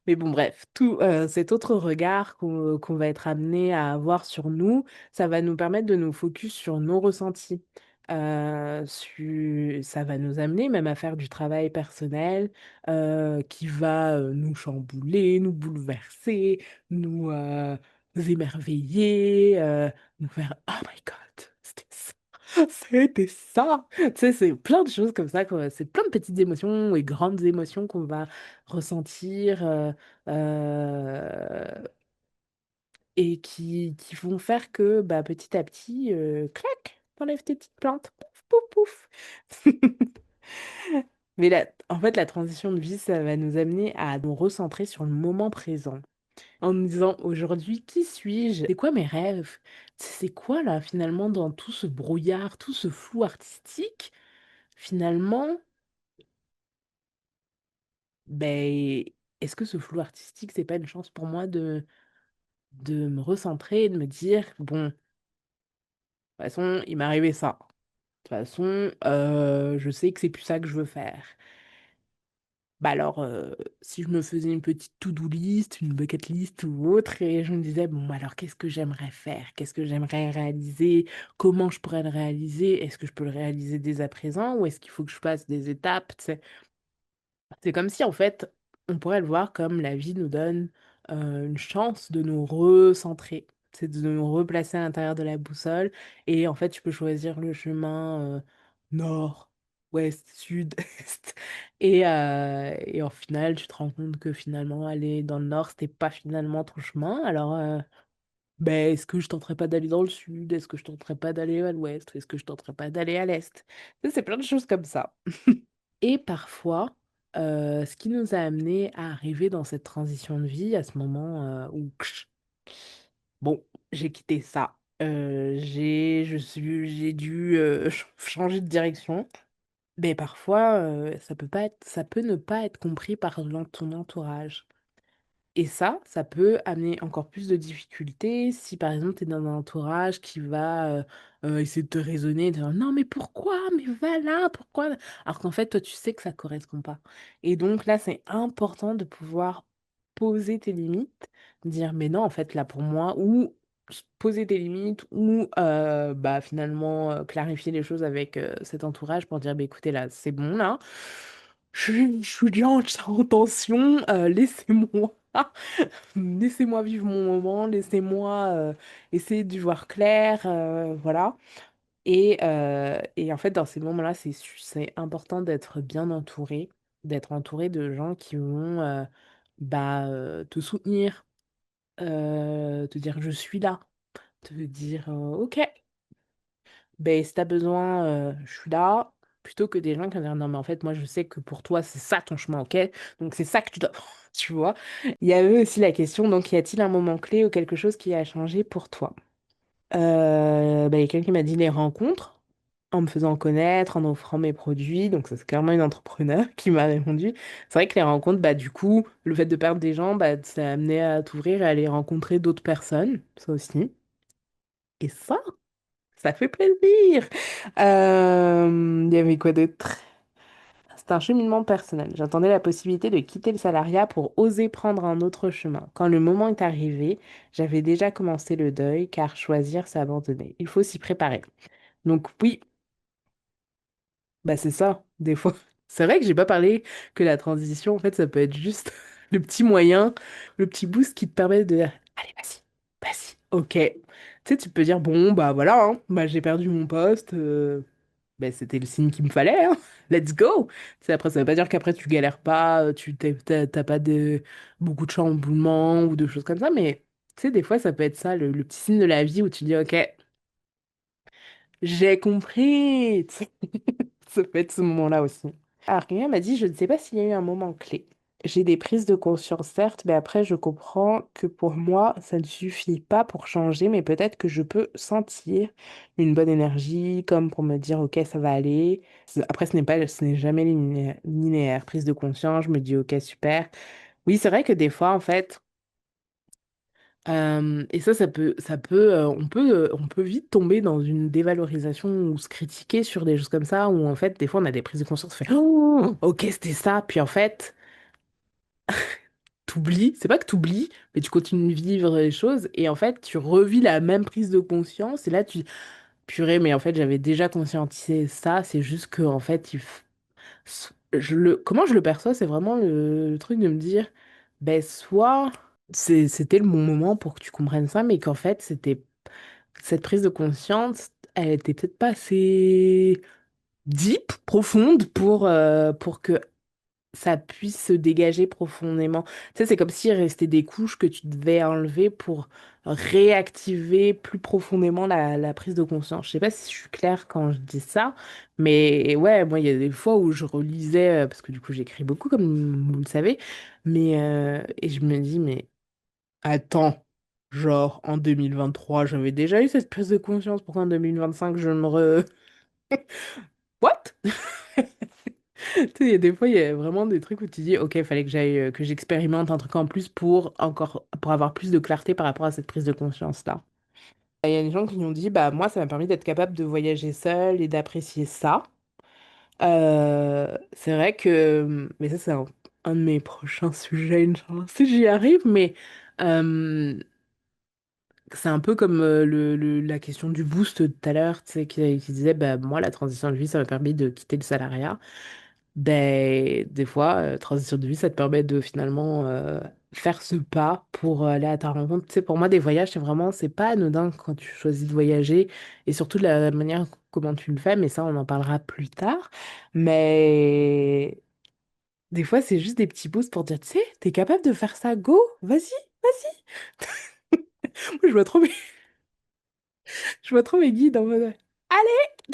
Mais bon, bref, tout cet autre regard qu'on va être amené à avoir sur nous, ça va nous permettre de nous focus sur nos ressentis. Ça va nous amener même à faire du travail personnel qui va nous chambouler, nous bouleverser, nous émerveiller, nous faire Oh my God, c'était ça! C'était ça! Tu sais, c'est plein de choses comme ça, quoi. C'est plein de petites émotions et grandes émotions qu'on va ressentir euh, et qui vont faire que bah, petit à petit, clac, t'enlèves tes petites plantes. Pouf, pouf, pouf. Mais en fait, la transition de vie, ça va nous amener à nous recentrer sur le moment présent. En nous disant, aujourd'hui, qui suis-je? C'est quoi mes rêves? C'est quoi là, finalement, dans tout ce brouillard, tout ce flou artistique? Finalement, ben, est-ce que ce flou artistique, c'est pas une chance pour moi de me recentrer et de me dire, bon, de toute façon, il m'est arrivé ça. De toute façon, je sais que c'est plus ça que je veux faire. Bah alors, si je me faisais une petite to-do list, une bucket list ou autre, et je me disais, bon, bah alors qu'est-ce que j'aimerais faire? Qu'est-ce que j'aimerais réaliser? Comment je pourrais le réaliser? Est-ce que je peux le réaliser dès à présent ou est-ce qu'il faut que je passe des étapes? Tu sais. C'est comme si, en fait, on pourrait le voir comme la vie nous donne une chance de nous recentrer. C'est de nous replacer à l'intérieur de la boussole. Et en fait, tu peux choisir le chemin nord, ouest, sud, est. Et en final, tu te rends compte que finalement, aller dans le nord, c'était pas finalement ton chemin. Alors, ben, est-ce que je tenterais pas d'aller dans le sud? Est-ce que je tenterais pas d'aller à l'ouest? Est-ce que je tenterais pas d'aller à l'est? Tu sais, c'est plein de choses comme ça. Et parfois, ce qui nous a amenés à arriver dans cette transition de vie, à ce moment, où bon, j'ai quitté ça. J'ai dû, changer de direction. Mais parfois, ça peut ne pas être compris par ton entourage. Et ça peut amener encore plus de difficultés si par exemple tu es dans un entourage qui va essayer de te raisonner, de dire non mais pourquoi, mais voilà, pourquoi? Alors qu'en fait toi tu sais que ça correspond pas. Et donc là c'est important de pouvoir poser tes limites, dire mais non en fait là pour moi, ou poser tes limites, ou bah finalement clarifier les choses avec cet entourage pour dire bah écoutez là c'est bon là, je suis bien en tension, laissez-moi. Laissez-moi vivre mon moment, laissez-moi essayer d'y voir clair, voilà. Et en fait, dans ces moments-là, c'est important d'être entouré de gens qui vont bah, te soutenir, te dire je suis là, te dire ok, ben si t'as besoin, je suis là, plutôt que des gens qui vont dire non, mais en fait, moi, je sais que pour toi, c'est ça ton chemin, ok? Donc, c'est ça que tu dois prendre, tu vois. Il y avait aussi la question, donc, y a-t-il un moment clé ou quelque chose qui a changé pour toi? Bah, il y a quelqu'un qui m'a dit les rencontres, en me faisant connaître, en offrant mes produits. Donc, ça, c'est clairement une entrepreneur qui m'a répondu. C'est vrai que les rencontres, bah, du coup, le fait de perdre des gens, bah, ça a amené à t'ouvrir et à aller rencontrer d'autres personnes, ça aussi. Et ça fait plaisir. Il y avait quoi d'autre? C'est un cheminement personnel. J'attendais la possibilité de quitter le salariat pour oser prendre un autre chemin. Quand le moment est arrivé, j'avais déjà commencé le deuil, car choisir, c'est abandonner. Il faut s'y préparer. Donc oui, bah c'est ça, des fois. C'est vrai que j'ai pas parlé que la transition, en fait, ça peut être juste le petit moyen, le petit boost qui te permet de dire, allez, vas-y, ok. Tu sais, tu peux dire, bon, bah voilà, hein, bah, j'ai perdu mon poste, bah, c'était le signe qu'il me fallait, hein. Let's go! C'est après, ça veut pas dire qu'après tu galères pas, t'as pas beaucoup de chamboulements ou de choses comme ça, mais tu sais, des fois, ça peut être ça, le petit signe de la vie où tu dis, ok, j'ai compris! Ça peut être ce moment-là aussi. Alors, quelqu'un m'a dit, je ne sais pas s'il y a eu un moment clé. J'ai des prises de conscience, certes, mais après, je comprends que pour moi, ça ne suffit pas pour changer, mais peut-être que je peux sentir une bonne énergie, comme pour me dire, OK, ça va aller. Après, ce n'est jamais linéaire. Prise de conscience, je me dis, OK, super. Oui, c'est vrai que des fois, en fait, et on peut vite tomber dans une dévalorisation ou se critiquer sur des choses comme ça, où en fait, des fois, on a des prises de conscience, on fait, oh, ok, c'était ça, puis en fait, t'oublies, c'est pas que t'oublies, mais tu continues de vivre les choses, et en fait, tu revis la même prise de conscience, et là, tu, purée, mais en fait, j'avais déjà conscientisé ça, c'est juste que, en fait, comment je le perçois, c'est vraiment le truc de me dire, ben, soit. C'était le bon moment pour que tu comprennes ça, mais qu'en fait, cette prise de conscience, elle était peut-être pas assez deep, profonde pour que ça puisse se dégager profondément. Tu sais, c'est comme s'il restait des couches que tu devais enlever pour réactiver plus profondément la prise de conscience. Je sais pas si je suis claire quand je dis ça, mais ouais, moi, il y a des fois où je relisais, parce que du coup, j'écris beaucoup, comme vous le savez, et je me dis, mais. Attends, genre en 2023, j'avais déjà eu cette prise de conscience. Pourquoi en 2025, je me re... What? Tu sais, il y a des fois, il y a vraiment des trucs où tu dis, ok, il fallait que j'aille, que j'expérimente un truc en plus pour avoir plus de clarté par rapport à cette prise de conscience-là. Il y a des gens qui nous ont dit, bah moi, ça m'a permis d'être capable de voyager seule et d'apprécier ça. C'est vrai que, mais ça, c'est un de mes prochains sujets, Inch'Allah, si j'y arrive, mais euh, c'est un peu comme la question du boost tout à l'heure, tu sais, qui disait, bah, moi, la transition de vie, ça m'a permis de quitter le salariat. Ben, des fois, transition de vie, ça te permet de finalement faire ce pas pour aller à ta rencontre. Tu sais, pour moi, des voyages, c'est pas anodin quand tu choisis de voyager et surtout de la manière comment tu le fais, mais ça, on en parlera plus tard. Mais des fois, c'est juste des petits boosts pour dire, tu sais, t'es capable de faire ça, go, vas-y. Moi, je vois trop mes guides en mode, allez!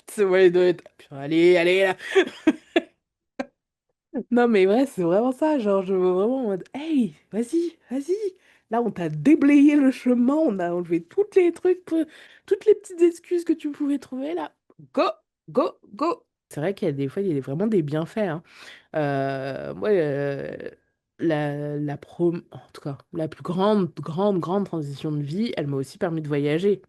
C'est ouais, il doit être, allez, là. Non, mais vrai, c'est vraiment ça. Genre, je vois vraiment en mode, hey, vas-y. Là, on t'a déblayé le chemin, on a enlevé tous les trucs, toutes les petites excuses que tu pouvais trouver là. Go, go. C'est vrai qu'il y a des fois, il y a vraiment des bienfaits, hein. Moi, en tout cas, la plus grande transition de vie, elle m'a aussi permis de voyager.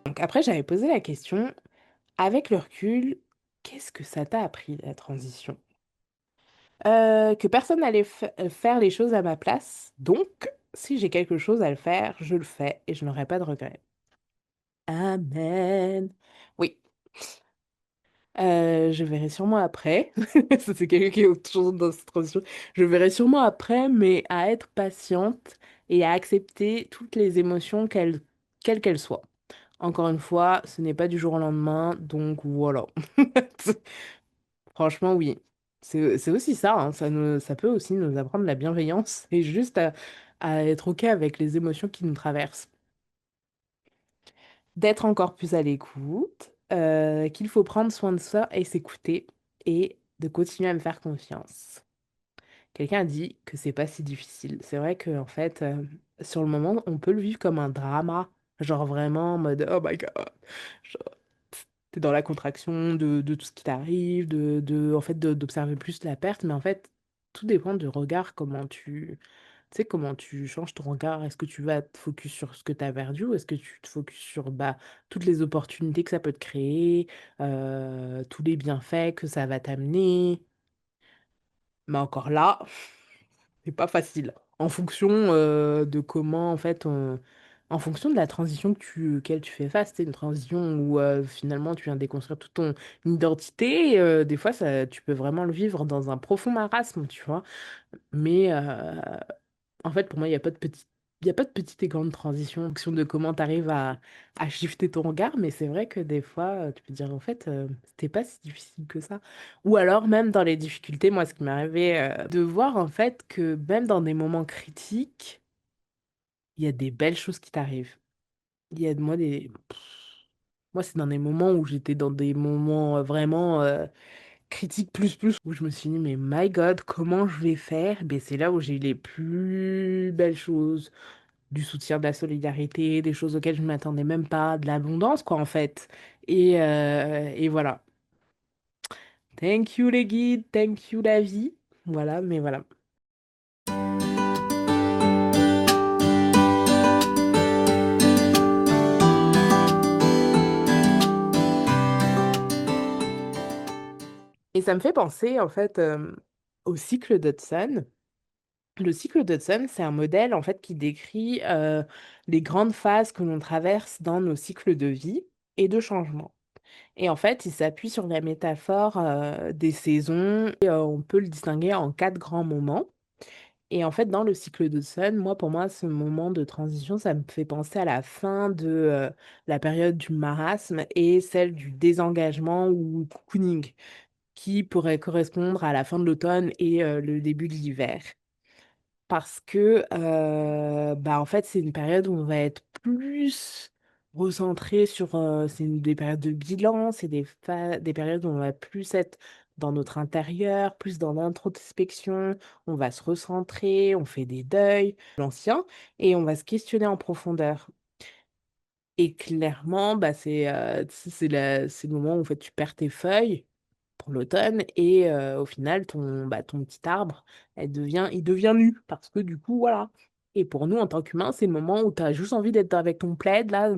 Donc après, j'avais posé la question, avec le recul, qu'est-ce que ça t'a appris, la transition? Que personne n'allait faire les choses à ma place. Donc, si j'ai quelque chose à le faire, je le fais et je n'aurai pas de regrets. Amen. Oui, je verrai sûrement après. Ça, c'est quelqu'un qui est autre chose dans cette transition. Je verrai sûrement après, mais à être patiente et à accepter toutes les émotions, quelles qu'elles soient. Encore une fois, ce n'est pas du jour au lendemain, donc voilà. Franchement, oui. C'est aussi ça, hein, ça peut aussi nous apprendre la bienveillance et juste à être OK avec les émotions qui nous traversent. D'être encore plus à l'écoute, qu'il faut prendre soin de soi et s'écouter et de continuer à me faire confiance. Quelqu'un a dit que c'est pas si difficile. C'est vrai que en fait, sur le moment, on peut le vivre comme un drama, genre vraiment en mode oh my God. Genre, t'es dans la contraction de tout ce qui t'arrive, en fait, d'observer plus la perte, mais en fait, tout dépend du regard, tu sais, comment tu changes ton regard. Est-ce que tu vas te focus sur ce que tu as perdu ou est-ce que tu te focus sur bah, toutes les opportunités que ça peut te créer, tous les bienfaits que ça va t'amener? Mais encore là, c'est pas facile. En fonction de comment, en fait, en fonction de la transition auquel tu fais face, c'est une transition où finalement tu viens déconstruire toute ton identité. Des fois, tu peux vraiment le vivre dans un profond marasme, tu vois. Mais en fait, pour moi, il y a pas de petite et grande transition en fonction de comment tu arrives à shifter ton regard. Mais c'est vrai que des fois, tu peux te dire, en fait, c'était pas si difficile que ça. Ou alors, même dans les difficultés, moi, ce qui m'est arrivé, de voir, en fait, que même dans des moments critiques, il y a des belles choses qui t'arrivent. Il y a de moi des... Moi, c'est dans des moments où j'étais dans des moments vraiment critiques où je me suis dit, mais my God, comment je vais faire? Ben, c'est là où j'ai eu les plus belles choses, du soutien, de la solidarité, des choses auxquelles je ne m'attendais même pas, de l'abondance, quoi, en fait. Et voilà. Thank you les guides, thank you la vie. Voilà, mais voilà. Et ça me fait penser, en fait, au cycle d'Hudson. Le cycle d'Hudson, c'est un modèle, en fait, qui décrit les grandes phases que l'on traverse dans nos cycles de vie et de changement. Et en fait, il s'appuie sur la métaphore des saisons. Et, on peut le distinguer en quatre grands moments. Et en fait, dans le cycle de Sun, moi, pour moi, ce moment de transition, ça me fait penser à la fin de la période du marasme et celle du désengagement ou cocooning, qui pourrait correspondre à la fin de l'automne et le début de l'hiver. Parce que, bah, en fait, c'est une période où on va être plus recentré sur... des périodes de bilan, c'est des périodes où on va plus être dans notre intérieur, plus dans l'introspection, on va se recentrer, on fait des deuils, l'ancien, et on va se questionner en profondeur. Et clairement, bah, c'est le moment où en fait, tu perds tes feuilles pour l'automne et au final, ton petit arbre, il devient nu parce que du coup, voilà. Et pour nous, en tant qu'humains, c'est le moment où tu as juste envie d'être avec ton plaid, là,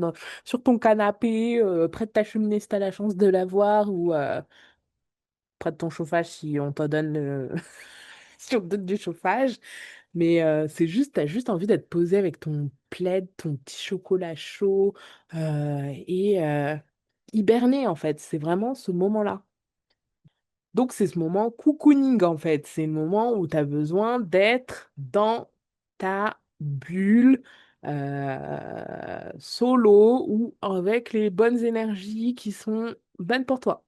sur ton canapé, près de ta cheminée si tu as la chance de l'avoir, ou près de ton chauffage si on te donne, si on te donne du chauffage. Mais c'est juste, t'as juste envie d'être posé avec ton plaid, ton petit chocolat chaud et hiberner en fait. C'est vraiment ce moment-là. Donc c'est ce moment cocooning en fait. C'est le moment où tu as besoin d'être dans ta bulle solo ou avec les bonnes énergies qui sont bonnes pour toi.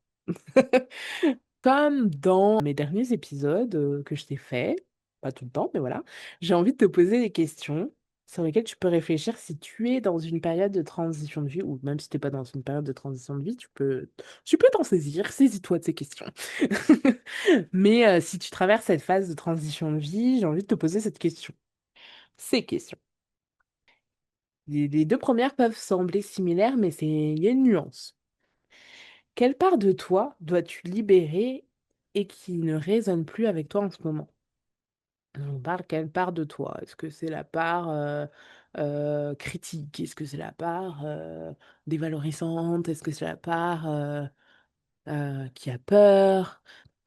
Comme dans mes derniers épisodes que je t'ai fait, pas tout le temps, mais voilà, j'ai envie de te poser des questions sur lesquelles tu peux réfléchir si tu es dans une période de transition de vie, ou même si tu n'es pas dans une période de transition de vie, tu peux t'en saisir, saisis-toi de ces questions. Mais si tu traverses cette phase de transition de vie, j'ai envie de te poser cette question. Ces questions. Les deux premières peuvent sembler similaires, mais il y a une nuance. Quelle part de toi dois-tu libérer et qui ne résonne plus avec toi en ce moment? On parle quelle part de toi? Est-ce que c'est la part critique? Est-ce que c'est la part dévalorisante? Est-ce que c'est la part qui a peur?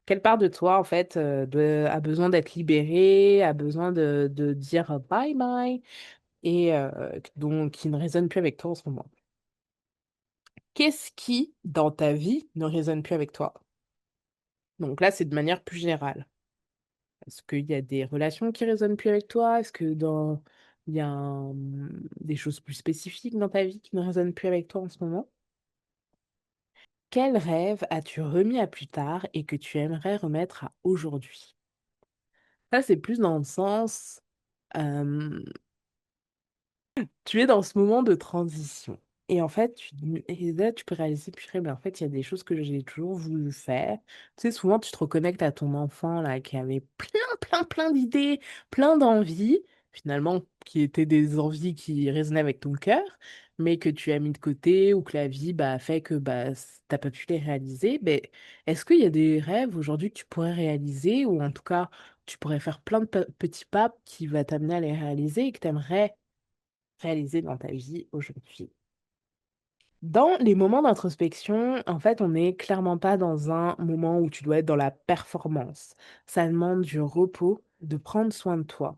Quelle part de toi, en fait, a besoin d'être libérée, a besoin de dire bye bye et donc qui ne résonne plus avec toi en ce moment? Qu'est-ce qui, dans ta vie, ne résonne plus avec toi? Donc là, c'est de manière plus générale. Est-ce qu'il y a des relations qui résonnent plus avec toi? Est-ce que il y a des choses plus spécifiques dans ta vie qui ne résonnent plus avec toi en ce moment? Quel rêve as-tu remis à plus tard et que tu aimerais remettre à aujourd'hui? Ça, c'est plus dans le sens, hem tu es dans ce moment de transition et en fait, et là, tu peux réaliser: «Purée, mais en fait, il y a des choses que j'ai toujours voulu faire». Tu sais, souvent, tu te reconnectes à ton enfant là, qui avait plein, plein, plein d'idées, plein d'envies, finalement, qui étaient des envies qui résonnaient avec ton cœur, mais que tu as mis de côté ou que la vie, bah, a fait que, bah, tu pas pu les réaliser. Ben, est-ce qu'il y a des rêves aujourd'hui que tu pourrais réaliser ou en tout cas, tu pourrais faire plein de petits pas qui va t'amener à les réaliser et que tu aimerais réaliser dans ta vie aujourd'hui? Dans les moments d'introspection, en fait, on n'est clairement pas dans un moment où tu dois être dans la performance. Ça demande du repos, de prendre soin de toi.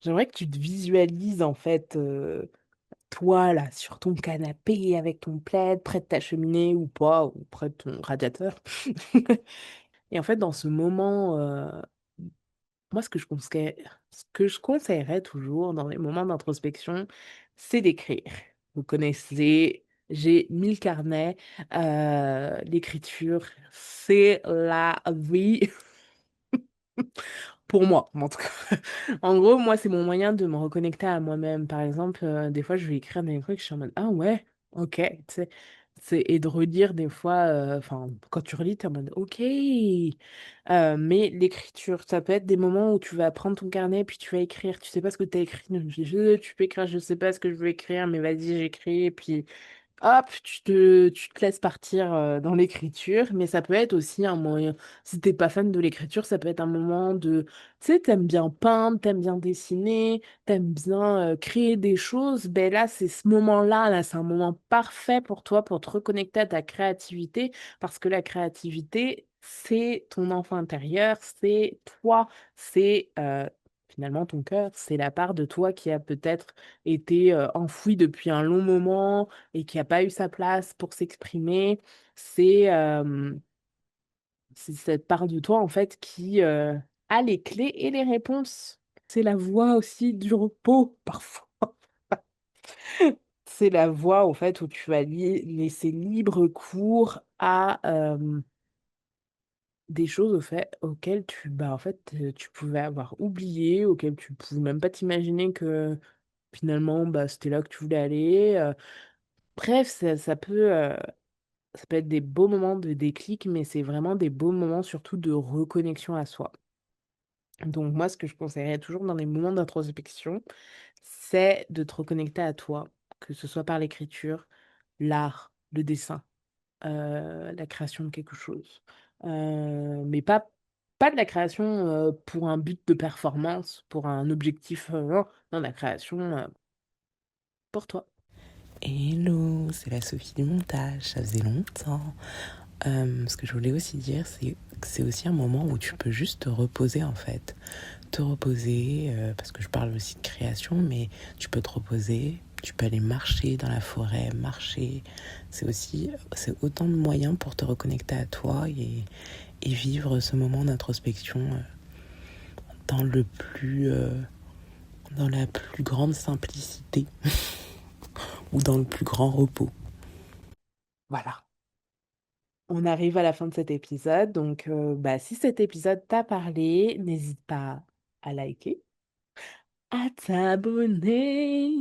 J'aimerais que tu te visualises, en fait, toi, là, sur ton canapé, avec ton plaid, près de ta cheminée ou pas, ou près de ton radiateur. Et en fait, dans ce moment, moi, ce que je conseillerais toujours dans les moments d'introspection, c'est d'écrire. Vous connaissez, j'ai 1000 carnets, l'écriture, c'est la vie pour moi, en tout cas. En gros, moi, c'est mon moyen de me reconnecter à moi-même. Par exemple, des fois, je vais écrire des trucs, je suis en mode: «Ah ouais, OK», tu sais? Et de relire des fois, enfin, quand tu relis, tu es en mode: «OK». Mais l'écriture, ça peut être des moments où tu vas prendre ton carnet, puis tu vas écrire. Tu sais pas ce que tu as écrit, donc tu peux écrire: «Je sais pas ce que je veux écrire, mais vas-y, j'écris» et puis hop, tu te laisses partir, dans l'écriture, mais ça peut être aussi un moyen si tu pas fan de l'écriture, ça peut être un moment de tu sais, t'aimes bien peindre, t'aimes bien dessiner, t'aimes bien, créer des choses, ben là, c'est ce moment-là, là, c'est un moment parfait pour toi, pour te reconnecter à ta créativité. Parce que la créativité, c'est ton enfant intérieur, c'est toi, c'est, finalement ton cœur, c'est la part de toi qui a peut-être été, enfouie depuis un long moment, et qui a pas eu sa place pour s'exprimer. C'est, c'est cette part de toi, en fait, qui, a les clés et les réponses. C'est la voie aussi du repos, parfois. C'est la voie, en fait, où tu vas laisser libre cours à, des choses auxquelles tu, bah, en fait, tu pouvais avoir oublié, auxquelles tu pouvais même pas t'imaginer que, finalement, bah, c'était là que tu voulais aller, bref, ça peut être des beaux moments de déclic, mais c'est vraiment des beaux moments surtout de reconnexion à soi. Donc moi, ce que je conseillerais toujours dans les moments d'introspection, c'est de te reconnecter à toi, que ce soit par l'écriture, l'art, le dessin, la création de quelque chose. Mais pas de la création, pour un but de performance, pour un objectif, non, non, la création, pour toi. Hello, c'est la Sophie du montage, ça faisait longtemps. Ce que je voulais aussi dire, c'est que c'est aussi un moment où tu peux juste te reposer en fait. Te reposer, parce que je parle aussi de création, mais tu peux te reposer, tu peux aller marcher dans la forêt, marcher. C'est autant de moyens pour te reconnecter à toi et vivre ce moment d'introspection dans dans la plus grande simplicité ou dans le plus grand repos. Voilà. On arrive à la fin de cet épisode, donc bah, si cet épisode t'a parlé, n'hésite pas à liker, à t'abonner,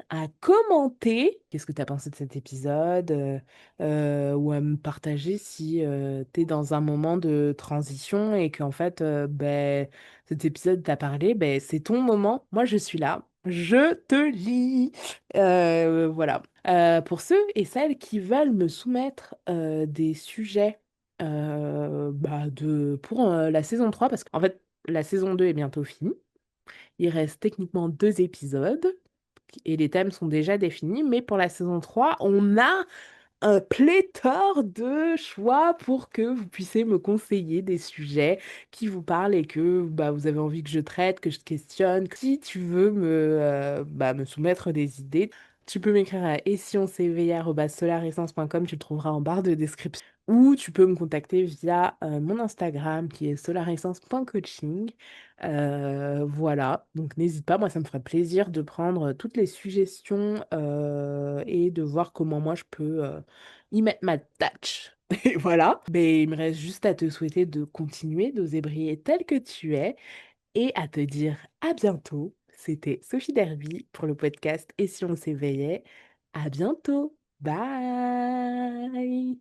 à commenter. Qu'est-ce que tu as pensé de cet épisode? Ou à me partager si, tu es dans un moment de transition et qu'en fait, beh, cet épisode t'a parlé, beh, c'est ton moment. Moi, je suis là, je te lis. Voilà. Pour ceux et celles qui veulent me soumettre, des sujets, bah, pour, la saison 3, parce qu'en fait, la saison 2 est bientôt finie. Il reste techniquement 2 épisodes et les thèmes sont déjà définis, mais pour la saison 3, on a un pléthore de choix pour que vous puissiez me conseiller des sujets qui vous parlent et que, bah, vous avez envie que je traite, que je questionne. Si tu veux bah, me soumettre des idées, tu peux m'écrire à essioncv@solaressence.com, tu le trouveras en barre de description. Ou tu peux me contacter via, mon Instagram qui est solaressence.coaching. Voilà, donc n'hésite pas, moi ça me ferait plaisir de prendre toutes les suggestions, et de voir comment moi je peux, y mettre ma touch. Et voilà. Mais il me reste juste à te souhaiter de continuer d'oser briller tel que tu es et à te dire à bientôt. C'était Sophie Derby pour le podcast Et si on s'éveillait. À bientôt. Bye.